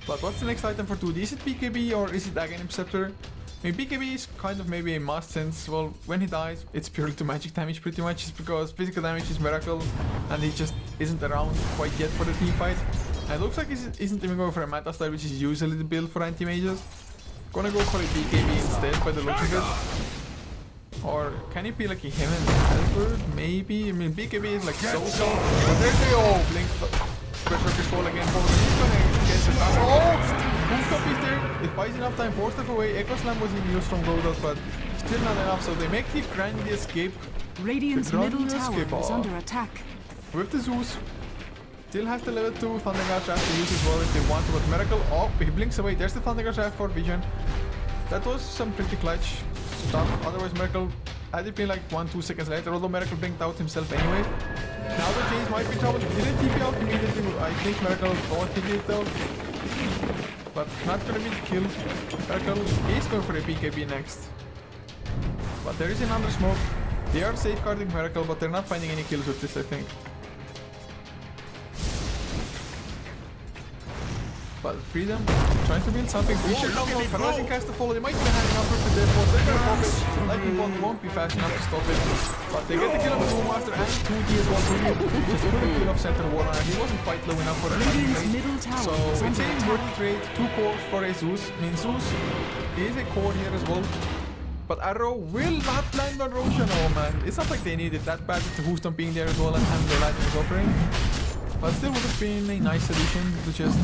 But what's the next item for 2D? Is it BKB or is it Aghanim Scepter? I mean, BKB is kind of maybe a must since, well, when he dies, it's purely to magic damage pretty much, just because physical damage is Miracle and he just isn't around quite yet for the team fight. And it looks like he isn't even going for a Manta style, which is usually the build for anti-mages. Gonna go for a BKB instead by the looks of it. Or can it be like a him and Halberd? Maybe. I mean, BKB is like so-so. But there's the blink. Pressure Fall again. He's gonna get the stun. Oh! Rooftop is there. It buys enough time. 4 step away. Echo Slam was in use from Godot, but still not enough. So they make the grind the escape. Radiant's middle tower is under attack. With the Zeus. Still has the level 2 Thunder Guard Shaft to use as well if they want to, but Miracle, oh, he blinks away. There's the Thunder Guard Shaft for vision. That was some pretty clutch stuff. Otherwise, Miracle had it been like 1-2 seconds later, although Miracle blinked out himself anyway. Now the James might be trouble. He didn't TP out immediately. I think Miracle thought he did though. But not gonna be killed. Miracle is going for a BKB next. But there is another smoke. They are safeguarding Miracle, but they're not finding any kills with this, I think. But Freedom trying to build something. We should not go. Paralyzing cast the follow. They might be handing up with the dead force. They're gonna pop it. Lightning Bond won't be fast enough to stop it. But they get the kill on the Brewmaster and 2D as well. 2D just couldn't kill off Center Warner. He wasn't quite low enough for a middle tower. So it's a worthy trade. 2 cores for a Zeus. I mean, Zeus is a core here as well. But Arrow will not land on Roshan. Oh man, it's not like they need it that bad with the Hoostomp being there as well and having the lightning is offering. But still would have been a nice addition to just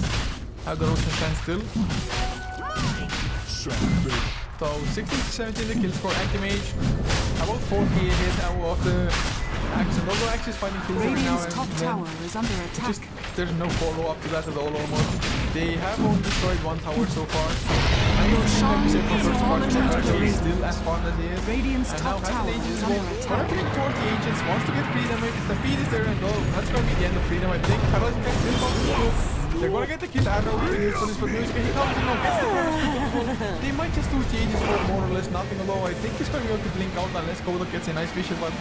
have the Roshan stand still. So 16-17 the kills for Anti-Mage. About 40 hit out of the Axe. And although Axe is finding kills every now and top then, tower is under attack. there's no follow-up to that at all almost. They have only destroyed 1 tower so far. I don't think I'm safe for first part. Arrow is still as far as he is. Radiant's And now top has tower the Aegis is as well. under attack. Working towards the Ancients, wants to get Freedom. Maybe Stampede is there and go. That's gonna be the end of Freedom, I think. Paralyzing can still come through. They're gonna get the kill. Arrow with the use for this, but Musica, he comes in now, gets the bonus. They might just do the Aegis for more or less nothing, although I think he's gonna be able to blink out unless Godot gets a nice vision, but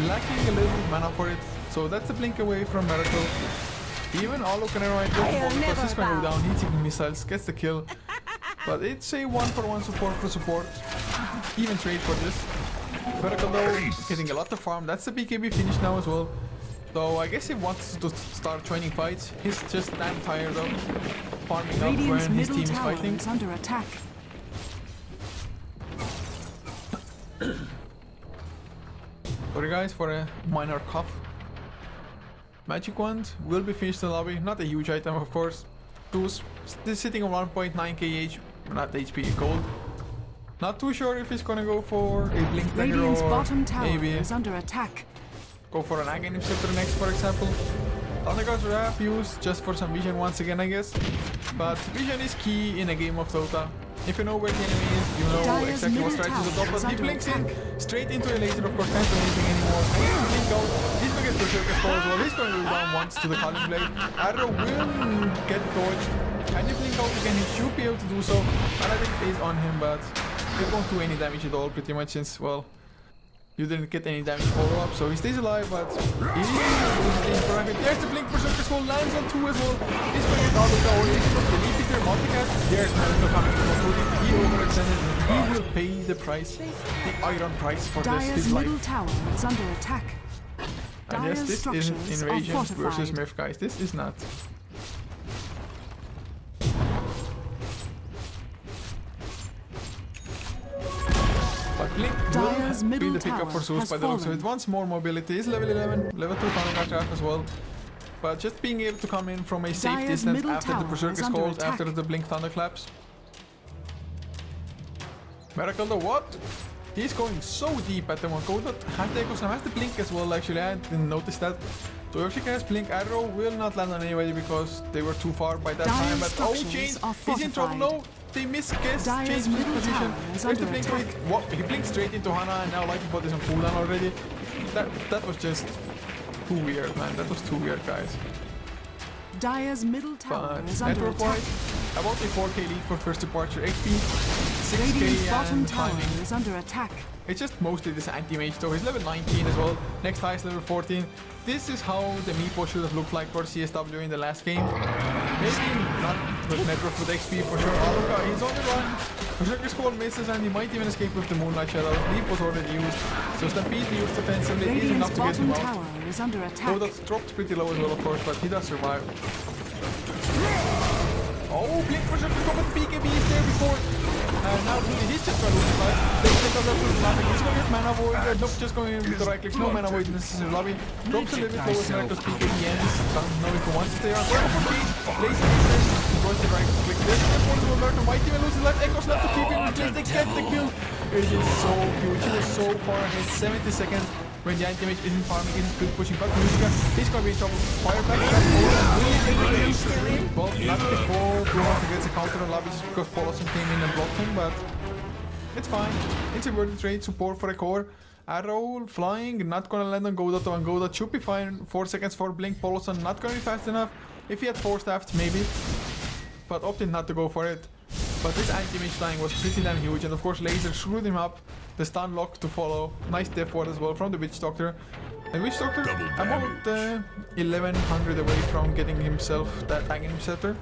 lacking a little mana for it. So that's a blink away from Miracle. Even all looking around because he's gonna go down, he's taking missiles, gets the kill. But it's a 1-for-1 support for support. Even trade for this. Miracle though, getting a lot of farm. That's the BKB finish now as well. So I guess he wants to start joining fights. He's just damn tired of farming up Radiant's when his middle team is tower fighting. is under attack. Sorry guys for a minor cough. Magic Wand will be finished in the lobby. Not a huge item of course. This sitting on 1.9k not HP gold. Not too sure if he's gonna go for a blink dagger Radiant's or bottom tower maybe is under attack. go for an Aghanim Scepter next, for example. Thunder Guards we have used just for some vision once again, I guess. But vision is key in a game of Dota. If you know where the enemy is, you know Dire's exactly what middle strategies to tower adopt. is But he under blinks in attack. straight into a laser, of course, can't do anything anymore. And he's gonna blink out. He's gonna get the circuit fall as well. He's gonna go down once to the Calling Blade. Arrow will get dodged. Can you blink out again? He should be able to do so. And I think it is on him, but it won't do any damage at all, pretty much, since, well, you didn't get any damage follow-up, so he stays alive, but he loses for a There's the blink for Circus Fall, lands on 2 as well. He's going to get out of the audience, but the leap there, multicast. There's Naruto coming to control it. He overextended. He will pay the price, the iron price for this, Dire's his middle life. tower is under attack. And yes, Dire's this isn't structures are Invasion versus fortified. Myth, guys. This is not. But Blink Dire's will be middle the pickup tower for Zeus has by the looks of fallen. it. Once more mobility is level 11, level 2 Thunder Guard Shaft as well. but just being able to come in from a safe Dire's distance middle after the tower Berserker's is under calls, attack. after the Blink Thunderclaps. Miracle though, what? He's going so deep at the one. Godot has the Echo Slam, has the Blink as well actually, I didn't notice that. So if she has Blink, Arrow will not land on anybody because they were too far by that Dire's time. But oh, structures Chains, are he's in trouble. fortified. No, they misguessed Dire's Chains' middle position. tower is There's the under Blink. attack. What? He blinked straight into Hana and now Lightning Bolt is on cooldown already. That was just too weird, man. That was too weird, guys. Dire's middle tower But is under network-wise, attack. about a 4k lead for first departure HP, Radiant's 6k bottom and tower climbing. is under attack. It's just mostly this anti-mage though. He's level 19 as well. Next highest level 14. This is how the Meepo should have looked like for CSW in the last game. Maybe not with network with XP for sure. Oh look, he's on the run. Berserker Squall misses and he might even escape with the Moonlight Shadow. Leap was already used. So Stampede used defensively is enough Radiant's to get him bottom out. tower is under attack. Godot's dropped pretty low as well of course, but he does survive. Oh, Blink Berserker Combat BKB is there before. Now he's just gonna lose his life. They take out that nothing. He's gonna get mana void. Nope, just going in with the right clicks. No mana void in this lobby. Drops a little bit low as Miracle's BKB ends. Doesn't know if he wants to stay around. Go for Cage. Lazy destroys the right click. There's the affordable Miracle. Might even lose his life. Echo Snap to keep him in place. They get the kill. It is so huge. It is so far ahead. 70 seconds. When the anti-mage isn't farming, isn't good pushing back Musica, he's gonna be in trouble. Fire back, well, not before Brewmaster gets a counter on lobby just because Poloson came in and blocked him, but it's fine. It's a worthy trade, support for a core. Arrow flying, not gonna land on Godot, and Godot should be fine. 4 seconds for Blink. Poloson not gonna be fast enough. If he had 4 staffs, maybe, but opted not to go for it. But this anti-mage flying was pretty damn huge, and of course Laser screwed him up. The stun lock to follow. Nice death ward as well from the Witch Doctor. And Witch Doctor about 1100 away from getting himself that Aghanim Scepter.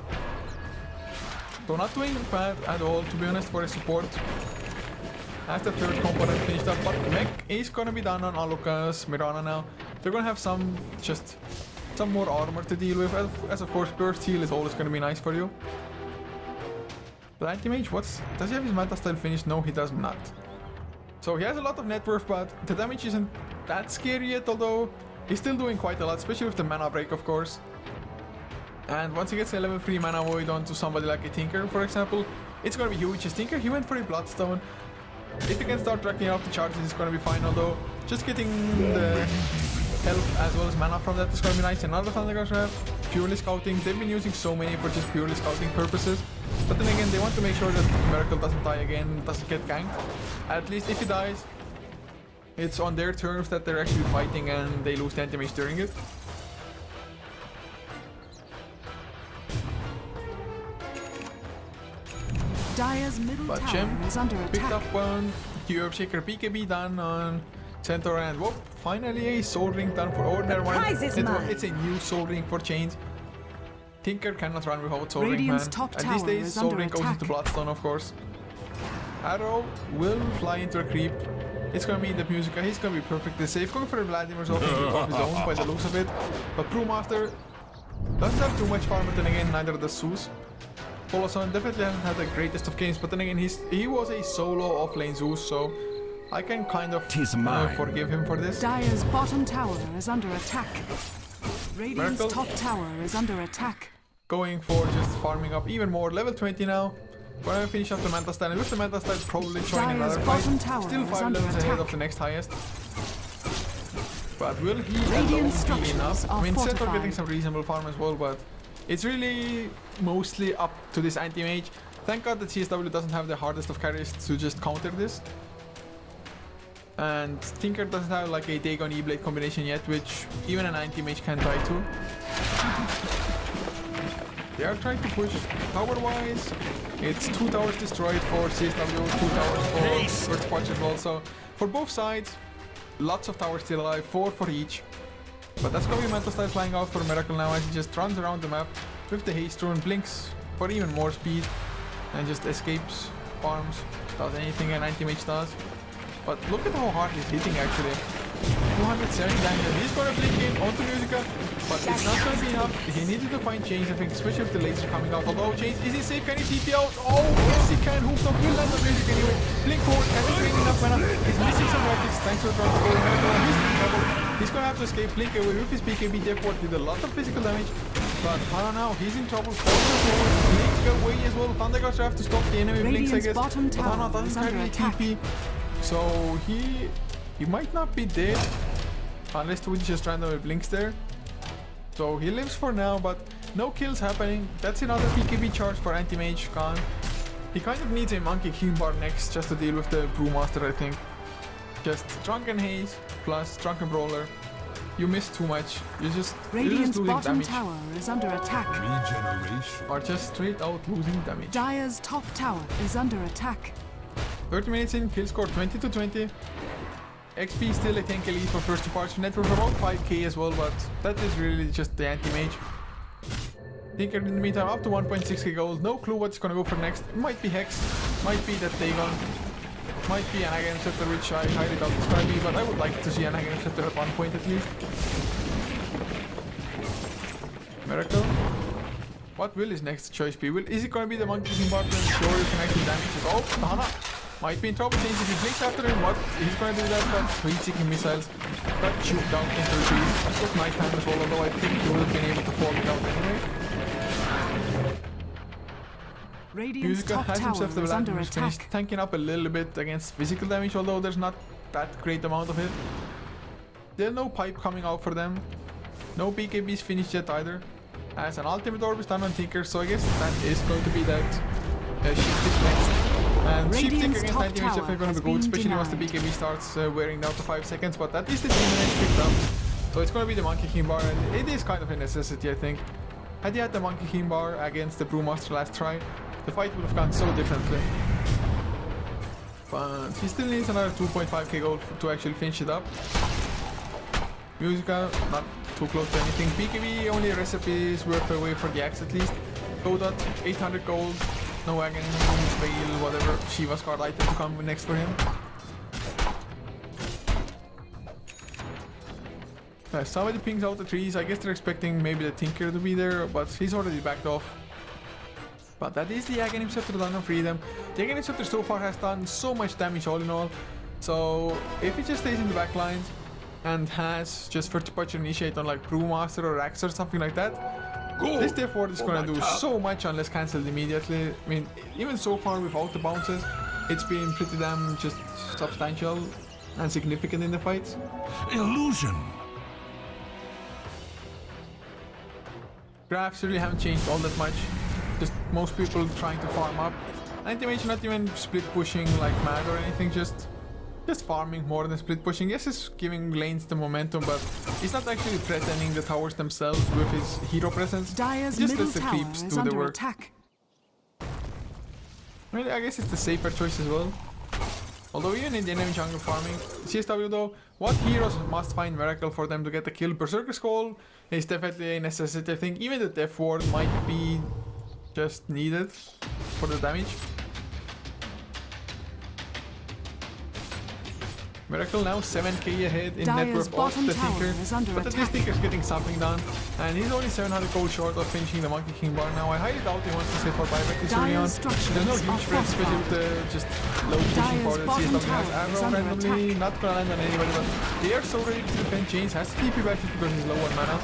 So not doing bad at all, to be honest, for a support. As the third component finished up, but mech is gonna be done on Alucard's Mirana now. They're gonna have some more armor to deal with, as of course burst heal is always gonna be nice for you. But anti-mage, does he have his meta style finished? No, he does not. So he has a lot of net worth, but the damage isn't that scary yet, although he's still doing quite a lot, especially with the mana break, of course. And once he gets a level 3 mana void onto somebody like a Tinker, for example, it's gonna be huge. His Tinker, he went for a Bloodstone. If he can start racking up the charges, it's gonna be fine, although just getting the health as well as mana from that is gonna be nice. Another Thunderguard Trap, purely scouting. They've been using so many for just purely scouting purposes. But then again, they want to make sure that Miracle doesn't die again, doesn't get ganked. At least if he dies, it's on their terms that they're actually fighting and they lose the anti-mage during it. Dire's middle But tower Gem is under picked attack. up one Cube Shaker BKB done on Centaur, and whoop, finally a Soul Ring done for Ordinary One. prize is mine. It's a new Soul Ring for Chains. Tinker cannot run without Soul Ring, man. Radiant's top And these tower days, is Soul under Ring goes attack. into Bloodstone, of course. Arrow will fly into a creep. It's gonna be in the Musica. He's gonna be perfectly safe. Going for a Vladimir's off of his own by the looks of it. But Brewmaster doesn't have too much farm, but then again, neither does Zeus. Poloson definitely hasn't had the greatest of games, but then again, he was a solo off-lane Zeus, so I can kind of forgive him for this. Dire's bottom tower is under attack. Radiant's Miracle. top tower is under attack. Going for just farming up even more. Level 20 now. Gonna finish up the Manta Style, and with the Manta Style probably joining Dire's another bottom fight. tower Still is 5 under levels ahead attack. of the next highest. But will he Radiant alone be structures enough? are I mean, Centaur fortified. getting some reasonable farm as well, but it's really mostly up to this anti-mage. Thank God that CSW doesn't have the hardest of carries to just counter this. And Tinker doesn't have like a Dagon E-Blade combination yet, which even an anti-mage can die to. They are trying to push tower-wise. It's 2 towers destroyed for CSW, 2 towers for Earth Watch as well. So for both sides, lots of towers still alive, 4 for each. But that's gonna be Mental Style flying out for Miracle now as he just runs around the map with the haste rune, blinks for even more speed, and just escapes, farms, does anything an anti-mage does. But look at how hard he's hitting actually. 270 damage. He's gonna blink in onto Musica, but it's not gonna be enough. He needed to find Chains, I think, especially with the laser coming out. Although Chains, is he safe? Can he TP out? Oh, yes he can. Hooked up, will land on Music anyway. Blink forward, hasn't been enough mana. He's missing some rockets. Thanks for trying to go in. He's in trouble. He's gonna have to escape, blink away with his BKB. Therefore, did a lot of physical damage. But Hana now, he's in trouble. Blink away as well. Thunder Guards have to stop the enemy blinks, I guess. Bottom But Hana tower is doesn't under carry attack. TP. So he might not be dead. Unless Twitch just randomly blinks there. So he lives for now, but no kills happening. That's another BKB charge for Anti-Mage Khan. He kind of needs a Monkey King bar next just to deal with the Brewmaster, I think. Just Drunken Haze plus Drunken Brawler. You miss too much. You're just Radiant's losing bottom damage. tower is under attack. Regeneration. Or just straight out losing damage. Dire's top tower is under attack. 30 minutes in, kill score 20 to 20. XP still a 10k lead for first departure. Net worth around 5k as well, but that is really just the anti-mage. Tinker in the meantime up to 1.6k gold. No clue what's gonna go for next. Might be Hex, might be that Dagon, might be an Aghanim Scepter, which I highly doubt it's gonna be, but I would like to see an Aghanim Scepter at one point at least. Miracle. What will his next choice be? Is it gonna be the Monkey King Barton? Sure, you can actually damage it. Oh, Hana might be in trouble. Change if he blinks after him. What? He's gonna do that, but heat-seeking missiles got choked down into the trees. It was nighttime as well, although I think he would have been able to fall it out anyway. Radiant's Musica top has himself the tower is under Black finished, attack. tanking up a little bit against physical damage, although there's not that great amount of it. There's no pipe coming out for them. No BKBs finished yet either. As an ultimate orb is done on Tinker, so I guess that is going to be that shift is next. And shifting Radiant's against top anti-mage tower definitely going to has be good, been especially once the denied. BKB starts wearing down to 5 seconds, but at least the team picked up. So it's going to be the Monkey King bar, and it is kind of a necessity, I think. Had he had the Monkey King bar against the Brewmaster last try, the fight would have gone so differently. But he still needs another 2.5k gold to actually finish it up. Musica, not too close to anything. BKB, only a recipe is worth away for the axe at least. Godot, 800 gold. No wagon, Veil, whatever Shiva's card item to come next for him. Somebody pings out the trees. I guess they're expecting maybe the Tinker to be there, but he's already backed off. But that is the Aghanim Scepter done on Freedom. The Aghanim Scepter so far has done so much damage all in all. So if he just stays in the back lines and has just first departure initiate on like Brewmaster or Axe or something like that, this therefore is gonna do so much unless cancelled immediately. I mean, even so far without the bounces, it's been pretty damn just substantial and significant in the fights. Illusion. Graphs really haven't changed all that much. Just most people trying to farm up. Anti-Mage not even split pushing like mad or anything, just farming more than split pushing. Yes, it's giving lanes the momentum, but he's not actually threatening the towers themselves with his hero presence. Dire's He just middle lets the tower creeps is do the under work. attack. Well, I guess it's the safer choice as well. Although even in the enemy jungle farming, CSW though, what heroes must find Miracle for them to get the kill? Berserker's Call is definitely a necessity. I think even the Death Ward might be just needed for the damage. Miracle now 7k ahead in net Dire's worth of bottom the tower Tinker, is under but at least attack. Tinker's getting something done, and he's only 700 gold short of finishing the Monkey King bar now. I highly doubt he wants to stay for buyback this early on. Dire's structures There's no are huge threat, especially with the just low pushing Dire's power that bottom CSW has. tower is Arrow under randomly, attack. not gonna land on anybody, but they are so ready to defend. Chains has to TP back just because he's low on mana.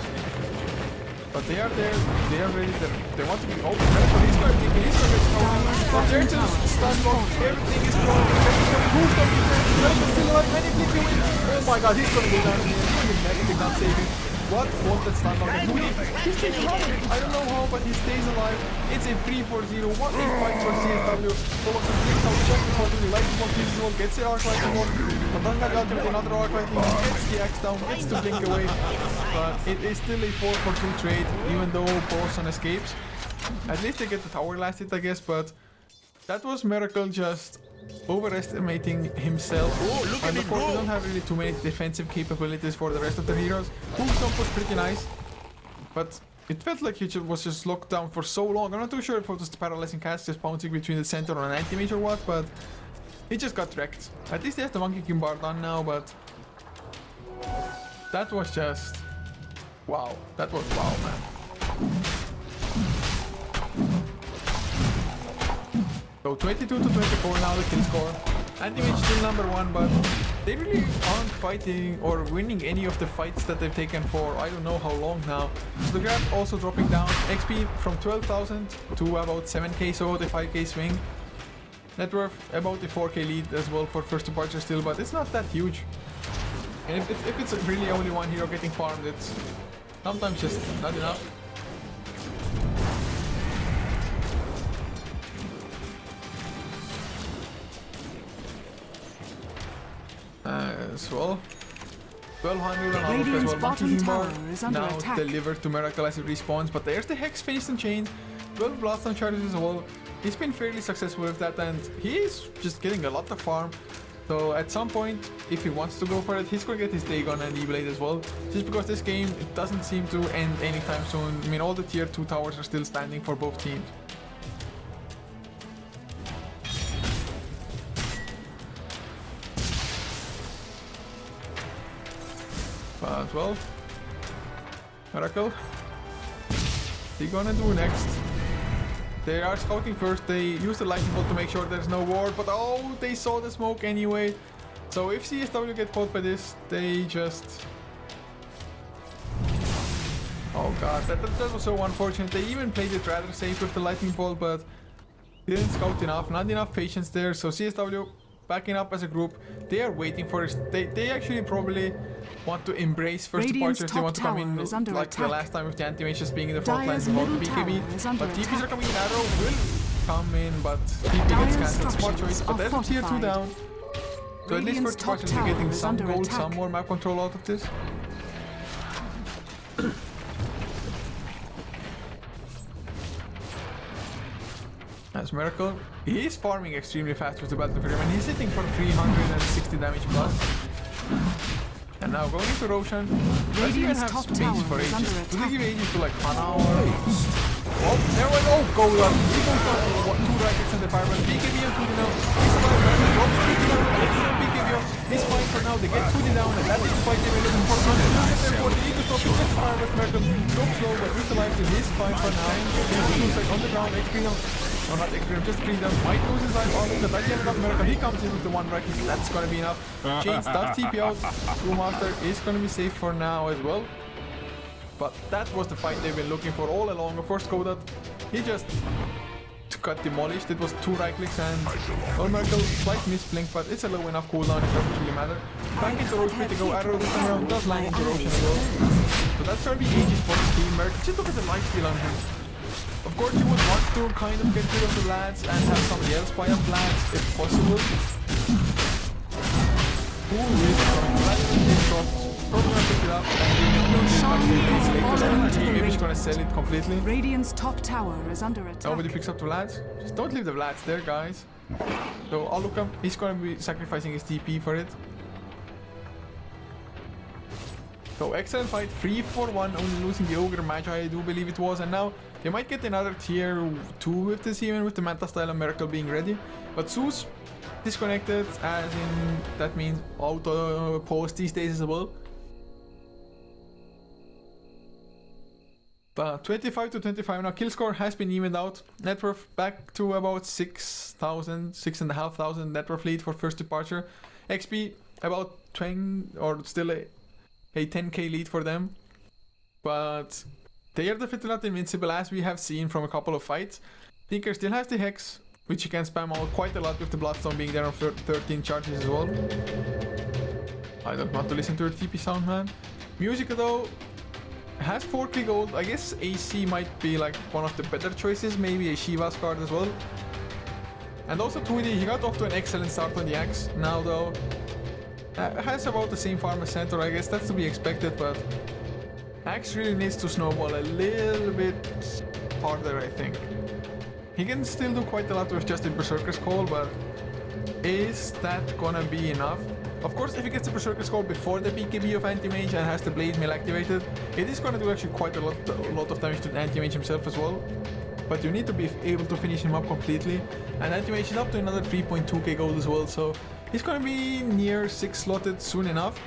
But they are there, they are ready, they want to be open. He's gonna be, he's gonna get thrown. There's just stun block, everything is going. Boost up defense, Miracle still alive, many flipping win. Oh my god, he's gonna go down here. Even Medic did not save him. What wanted stun block? He stays alive. I don't know how, but he stays alive. It's a 3-4-0. What a fight for CSW. Colossus brings out check before the lightning bolt uses one, gets the arc lightning bolt. But then got ultimate another arc lightning bolt, gets the axe down, gets to blink away. But it is still a 4-4-2 trade, even though Borson escapes. At least they get the tower lasted, I guess, but that was Miracle just overestimating himself. Oh, look And at of it course, we go. don't have really too many defensive capabilities for the rest of the heroes. Tombstone was pretty nice, but it felt like he was just locked down for so long. I'm not too sure if it was the paralyzing cast just bouncing between the center on an anti-mage or what, but he just got wrecked. At least he has the Monkey King bar done now, but that was just wow. That was wow, man. So 22 to 24 now the kill score. Anti-Mage still number 1, but they really aren't fighting or winning any of the fights that they've taken for I don't know how long now. So the grab also dropping down. XP from 12,000 to about 7k, so about a 5k swing. Net worth about a 4k lead as well for first departure still, but it's not that huge. And if it's really only one hero getting farmed, it's sometimes just not enough. As well, 1200 on Outlook as well. Bottom tower Bar is under now attack. delivered to Miracle as it respawns, but there's the Hex Face and Chain, 12 Blast on charges as well. He's been fairly successful with that, and he's just getting a lot of farm. So at some point, if he wants to go for it, he's gonna get his Dagon and E-Blade as well. Just because this game, it doesn't seem to end anytime soon. I mean, all the tier 2 towers are still standing for both teams. But well, Miracle, what's he gonna do next? They are scouting first. They use the lightning bolt to make sure there's no ward, but oh, they saw the smoke anyway. So if CSW get caught by this, they just... Oh god, that was so unfortunate. They even played it rather safe with the lightning bolt, but didn't scout enough, not enough patience there. So CSW backing up as a group. They are waiting for it. They actually probably want to embrace first departures. They want to come in like the last time with the anti-mage just being in the front lines without the BKB. But TPs are coming in. Arrow will come in, but TP gets cancelled. Smart choice. But there's a tier 2 down. So at least first departures are getting some gold, some more map control out of this. As Miracle, he is farming extremely fast with the Battle of Freedom, and he's hitting for 360 damage plus. And now going into Roshan, does he even have space for Aegis? Do they give Aegis to like Hana or... Oh, there went, oh, go up. He goes for 2 rackets and the fireman. BKB on 2D now. He's fine, drops 2D down, excellent BKB on. He's fine for now, they get 2D down, and that is the fight they were looking for. Therefore, the Eagle stop, he gets fire with Miracle. Drops low, but utilized it, he's fine for now. He's like on the ground, XP now. No, not experience, just bring them. Might lose his life all of the back end of Miracle. He comes in with the 1 racket, that's gonna be enough. Chains does TP out. Brewmaster is gonna be safe for now as well. But that was the fight they've been looking for all along. Of course, Kodat, he just got demolished. It was 2 right clicks and well, Miracle, slight misblink, but it's a low enough cooldown, it doesn't really matter. Back into Roche, to go Arrow this time around, does land into Roshan as well. So that's gonna be Aegis for the team. Miracle, just look at the lifesteal on him. Of course, you would want to kind of get rid of the lads and have somebody else buy up lads if possible. Ooh, he's dropped. Probably gonna pick it up and maybe he's gonna sell it completely. Radiant's top tower is under attack. Nobody picks up the lads. Just don't leave the lads there, guys. So Aluka, he's gonna be sacrificing his TP for it. So excellent fight, 3-4-1, only losing the Ogre Magi, I do believe it was, and now they might get another tier 2 with this even with the Manta Style and Miracle being ready. But Zeus disconnected, as in that means auto post these days as well. But 25 to 25 now, kill score has been evened out. Net worth back to about 6,000, 6,500 net worth lead for first departure. XP about 20 or still a 10k lead for them. But they are definitely not invincible as we have seen from a couple of fights. Tinker still has the Hex, which he can spam out quite a lot with the Bloodstone being there on 13 charges as well. I don't want to listen to her TP sound, man. Musica though has 4k gold. I guess AC might be like one of the better choices, maybe a Shiva's card as well. And also 2D, he got off to an excellent start on the Axe. Now though, has about the same farm as Centaur, I guess that's to be expected, but Axe really needs to snowball a little bit harder, I think. He can still do quite a lot with just a Berserker's Call, but is that gonna be enough? Of course, if he gets the Berserker's Call before the BKB of Anti-Mage and has the Blade Mail activated, it is gonna do actually quite a lot of damage to Anti-Mage himself as well. But you need to be able to finish him up completely, and Anti-Mage is up to another 3.2k gold as well, so he's gonna be near 6 slotted soon enough.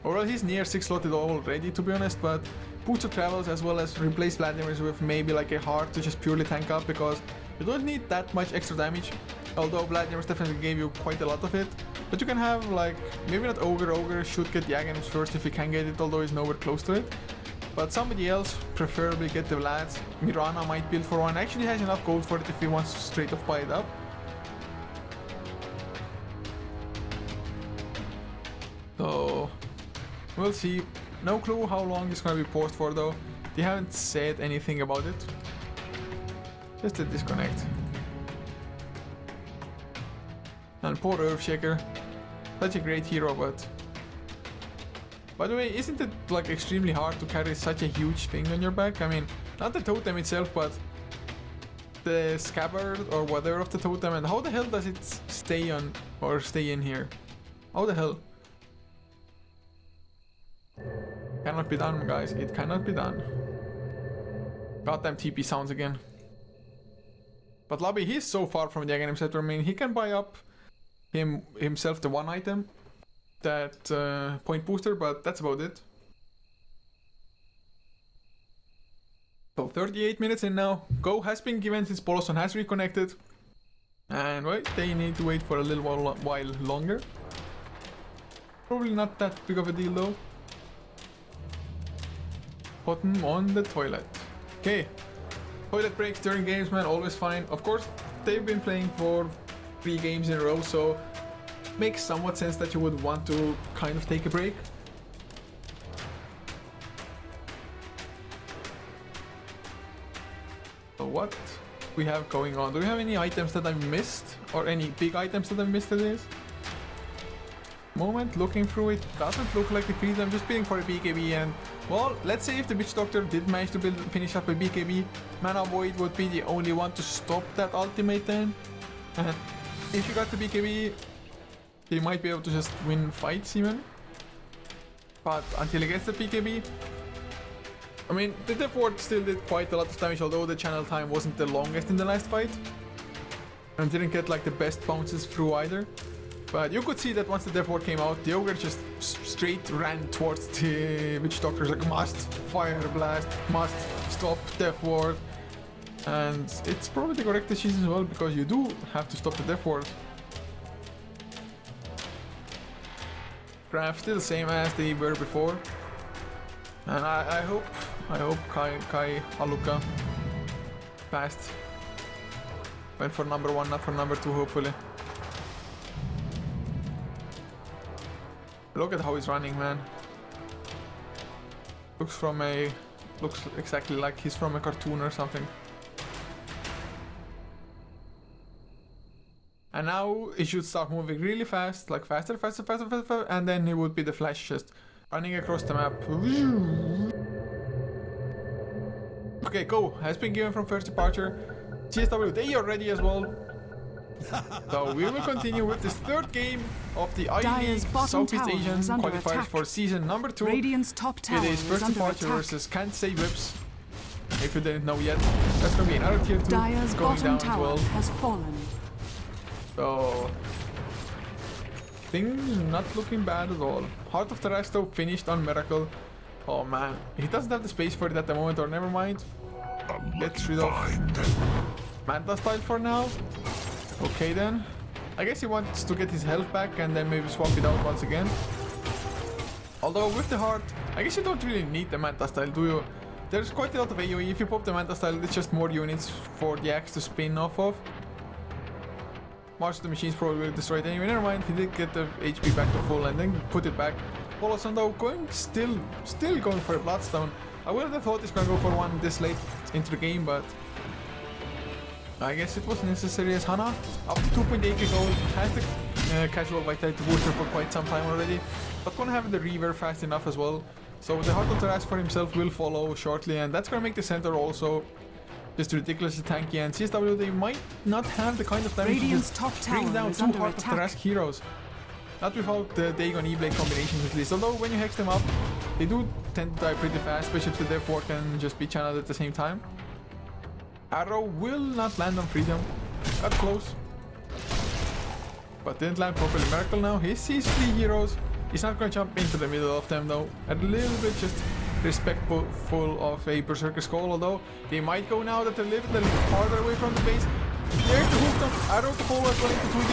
Or well, he's near 6 slotted already, to be honest, but Boots of Travels as well as replace Vladimir's with maybe like a heart to just purely tank up, because you don't need that much extra damage. Although Vladimir's definitely gave you quite a lot of it. But you can have like, maybe not Ogre, Ogre should get the Aghanim's first if he can get it, although he's nowhere close to it. But somebody else, preferably get the Vlads. Mirana might build for one, actually has enough gold for it if he wants to straight off buy it up. So, we'll see. No clue how long it's gonna be paused for though. They haven't said anything about it. Just a disconnect. And poor Earthshaker. Such a great hero, but... By the way, isn't it like extremely hard to carry such a huge thing on your back? I mean, not the totem itself, but the scabbard or whatever of the totem, and how the hell does it stay on or stay in here? How the hell? Cannot be done, guys. It cannot be done. Goddamn TP sounds again. But Lobby, he's so far from the Aghanim Scepter. I mean, he can buy up himself the one item, that point booster, but that's about it. So 38 minutes in now. Go has been given since Poloson has reconnected. And wait, they need to wait for a little while longer. Probably not that big of a deal though. Put him on the toilet. Okay. Toilet breaks during games, man, always fine. Of course, they've been playing for 3 games in a row, so makes somewhat sense that you would want to kind of take a break. So what we have going on? Do we have any items that I missed? Or any big items that I missed today? Moment, looking through it, doesn't look like the freeze. I'm just bidding for a BKB, and well, let's say if the Witch Doctor did manage to finish up a BKB, Mana Void would be the only one to stop that ultimate then. And if you got the BKB, he might be able to just win fights even. But until he gets the BKB, I mean, the Death Ward still did quite a lot of damage, although the channel time wasn't the longest in the last fight. And didn't get like the best bounces through either. But you could see that once the Death Ward came out, the Ogre just straight ran towards the Witch Doctor, like must fire blast, must stop Death Ward. And it's probably the correct decision as well, because you do have to stop the Death Ward. Craft still the same as they were before. And I hope Kai Haluka fast. Went for number 1, not for number 2, hopefully. Look at how he's running, man. Looks exactly like he's from a cartoon or something. And now he should start moving really fast, like faster, and then he would be the Flash just running across the map. Okay, go. Has been given from first departure. CSW, they are ready as well. So we will continue with this 3rd game of the I-League Southeast Asian qualifiers for season number 2. Radiant's top tower It is first under departure attack. versus Can't Say Whips. If you didn't know yet, that's gonna be another tier 2 Dire's going bottom down as tower well. has fallen. So things not looking bad at all. Heart of the Resto finished on Miracle. Oh man, he doesn't have the space for it at the moment, or never mind. Gets rid of Manta style for now. Okay then. I guess he wants to get his health back and then maybe swap it out once again. Although with the heart, I guess you don't really need the Manta style, do you? There's quite a lot of AoE. If you pop the Manta style, it's just more units for the axe to spin off of. Most of the machines probably will destroy it anyway. Never mind, he did get the HP back to full and then put it back. Poloson though going still going for a Bloodstone. I would have thought he's gonna go for one this late into the game, but I guess it was necessary as Hana. Up to 2.8k gold, has the casual Vitality booster for quite some time already, but gonna have the Reaver fast enough as well. So the Heart of Taras for himself will follow shortly, and that's gonna make the center also just ridiculously tanky. And CSW, they might not have the kind of damage Radiant's to top bring tower down is 2 under Heart of attack. Taras heroes. Not without the Dagon E-Blade combinations at least, although when you hex them up, they do tend to die pretty fast, especially if the Death Ward can just be channeled at the same time. Arrow will not land on Freedom. Got close. But didn't land properly. Miracle now. He sees 3 heroes. He's not going to jump into the middle of them though. A little bit just respectful of a Berserker Skull, although they might go now that they're a little farther away from the base. There's the hook Bottom arrow follow as well into 2D.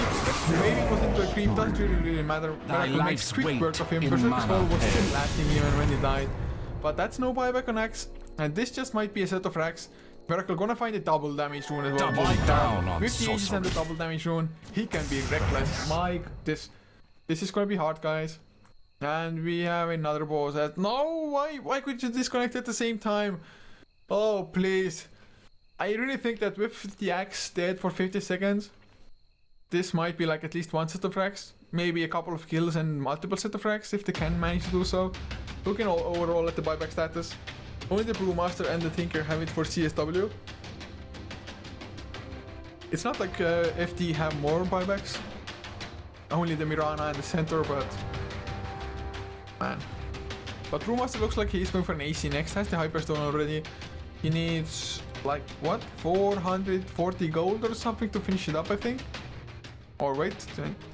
Maybe it was into a creep, doesn't really matter. Miracle makes quick work of him. Berserker's Fall was still lasting even when he died. But that's no buyback on Axe. And this just might be a set of racks. Miracle gonna find a double damage rune as well. Double down on with the Aegis and the double damage rune, he can be reckless. This is gonna be hard, guys. And we have another boss. No, why could you disconnect at the same time? Oh, please. I really think that with the axe dead for 50 seconds, this might be like at least one set of racks. Maybe a couple of kills and multiple set of racks if they can manage to do so. Looking overall at the buyback status, only the Brewmaster and the Tinker have it for CSW. It's not like FD have more buybacks. Only the Mirana and the Centaur, but... man. But Brewmaster looks like he's going for an AC next, has the Hyperstone already. He needs... like, what? 440 gold or something to finish it up, I think? Or wait,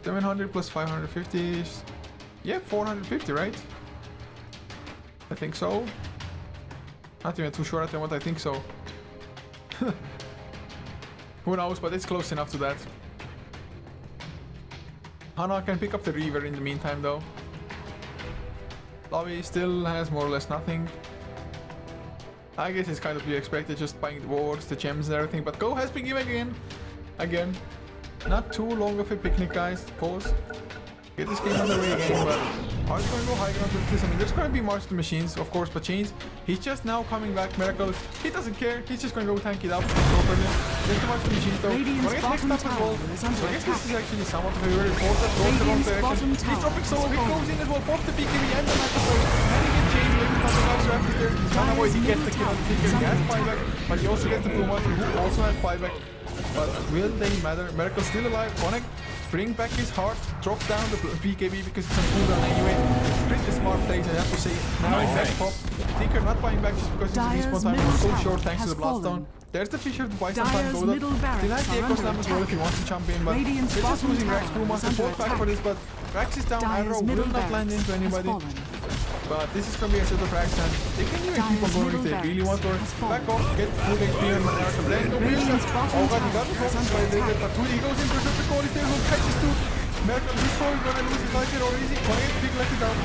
700 plus 550 is... yeah, 450, right? I think so. Not even too sure at the moment, I think so. Who knows, but it's close enough to that. Hana can pick up the Reaver in the meantime, though. Lobby still has more or less nothing. I guess it's kind of to be expected, just buying the wards, the gems and everything, but Go has been giving again. Not too long of a picnic, guys. Pause. Get this game underway again, but are they going to go high ground with this? I mean, there's going to be Monster Machines, of course, but Chains, he's just now coming back. Miracle, he doesn't care. He's just going to go tank it up. There's the Monster Machines, though. Radiant's bottom tower is under So I guess attack. this is actually somewhat of a very force that goes the wrong Radiant's direction. bottom He's dropping solo, he tower goes in as well, both the BKB and the Microphone. And he gets Chains with the Thunder After there. Can't avoid, he gets the kill on the Tinker, he has buyback, but he also gets the Brewmaster, who also has buyback. But will they matter? Miracle still alive. Connect, bring back his heart, drop down the BKB because it's on cooldown anyway. Pretty smart plays, I have to say. Now he's back pop. Tinker not buying back just because his respawn time was so short thanks to the Bloodstone. There's the Fisher to buy some time Dire's go up. middle barracks Still has the are Echo under Slam as well if he attack. wants to jump in, but Radiant's they're just bottom losing Rax. tower Brewmaster is both under back for attack. this, but Rax is down. Dire's Arrow middle will not land barracks into has anybody. fallen. But this is gonna be a set of racks and they can even keep on Dire's going if middle they really want or barracks has back fallen. off, get full HP and Miracle. Then no Radiant's reason. bottom Oh god, he got tower the is focus under by later, attack. but Tuli goes in for the call, he still catches two. Miracle, he's probably gonna lose his life here or easy. One hit, big left it down.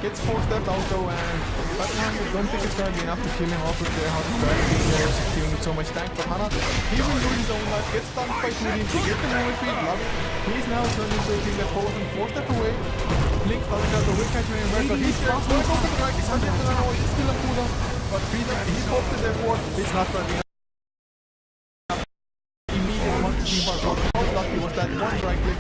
Gets forced left out though, and Batman, I don't think it's gonna be enough to kill him off with the hard strategy there, giving it so much tank. But Hana, he will lose his own life, gets stunned by Tuli, to get the movement speed, love it. He's now turned into a thing that follows him 4 steps away. Blink doesn't have the will catch me in Miracle. He's there, going to go for the drag, he's under the know, he's still on cooldown. But Freedom, he's popped it therefore, it's not gonna be enough. Immediate monkey team bar block. How lucky was that one right click?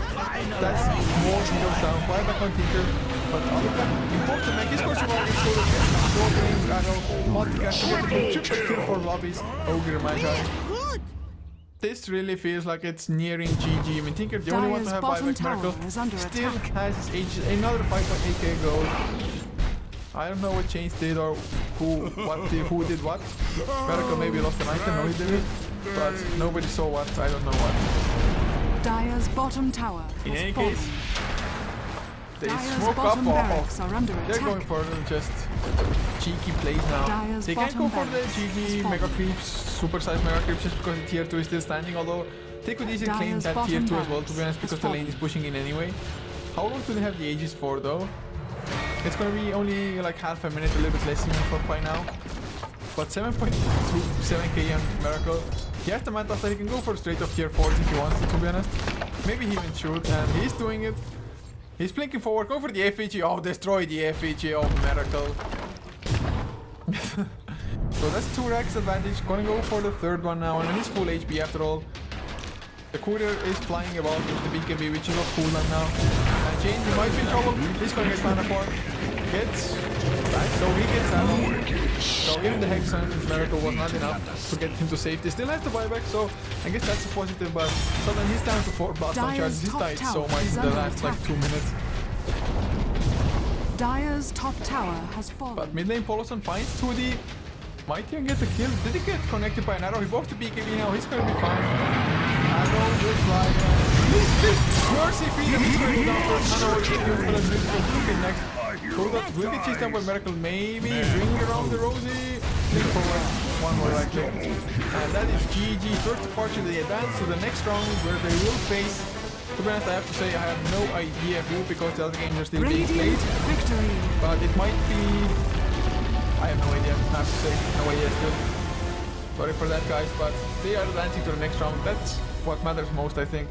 That's more heroes down. Buyback on Tinker. But other than important, man, he's going to survive. He's going to get short range, arrow, multi-cast, to get the triple kill for lobbies. Ogre Magi. This really feels like it's nearing GG. I mean, Tinker, the only one to Dire's have bottom buyback. tower Miracle is under still attack. has his Aegis. Another 5.8k gold. I don't know what Chains did or who did what. Miracle maybe lost an item, no he didn't. But nobody saw what, I don't know what. Dire's bottom tower In has any fallen. case, they Dire's smoke up. bottom barracks are under They're going attack. for just cheeky plays now. Dire's They can't go bottom for the barracks has GG fallen. mega creeps, supersized mega creeps just because the tier 2 is still standing, although they could easily claim Dire's that tier bottom 2 as well, to be barracks honest, because the has lane is fallen. pushing in anyway. How long do they have the Aegis for though? It's gonna be only like half a minute, a little bit less even for by now. But 7.27k on Miracle. He has the mana that he can go for straight off tier 4 if he wants to be honest. Maybe he even should, and he's doing it. He's blinking forward, go for the FEG. Oh, destroy the FEG of Miracle. So that's 2 racks advantage. Gonna go for the third one now, and he's full HP after all. The courier is flying about with the BKB, which is off cooldown now. And Chains, he might be in trouble. He's gonna get mana for. Gets. Right, so he gets ammo. So even the Hex and Miracle was not enough to get him to safety. Still has the buyback, so I guess that's a positive. But so then he's down to 4 blast on charges. He's top died so tower much is in the under last like attack. 2 minutes. Dire's top tower has fallen. But mid lane Poloson finds 2D. Might even get the kill. Did he get connected by an arrow? He buffed the BKB now. He's gonna be fine. Arrow will fly. Mercy Freedom. He's gonna go down first. Arrow will get you for the next. Kodat will get chased down by Miracle. Maybe ring around the Rosie. Link forward. One more right click. And that is GG. First departure, they advance to the next round where they will face. To be honest, I have to say I have no idea who, because the other games are still being played. Radiant victory. But it might be... I have no idea, I have to say. No idea still. Sorry for that, guys, but they are advancing to the next round. That's what matters most, I think.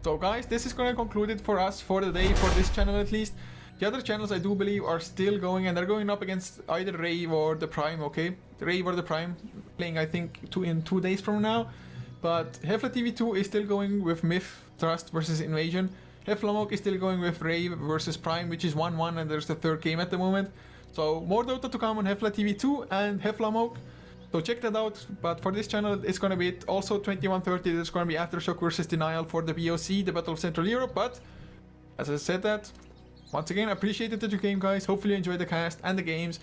So guys, this is gonna conclude it for us for the day, for this channel at least. The other channels I do believe are still going, and they're going up against either Rave or the Prime, okay? The Rave or the Prime, playing I think in 2 days from now. But Hefla TV2 is still going with Myth, Trust versus Invasion. Heflamok is still going with Rave versus Prime, which is 1-1, and there's the third game at the moment. So more Dota to come on Hefla TV2 and Heflamok. So check that out, but for this channel it's gonna be it. Also 21:30 there's gonna be Aftershock versus Denial for the BOC, the Battle of Central Europe. But as I said that, once again I appreciate it that you came, guys. Hopefully you enjoyed the cast and the games.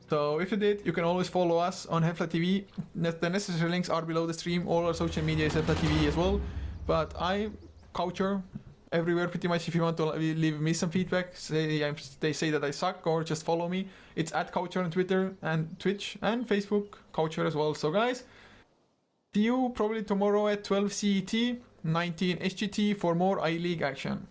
So if you did, you can always follow us on Hefla TV. The necessary links are below the stream. All our social media is Hefla TV as well. But I'm Couchor everywhere pretty much. If you want to leave me some feedback, they say that I suck, or just follow me. It's at Couchor on Twitter and Twitch and Facebook, Couchor as well. So guys, see you probably tomorrow at 12 CET, 19 SGT for more iLeague action.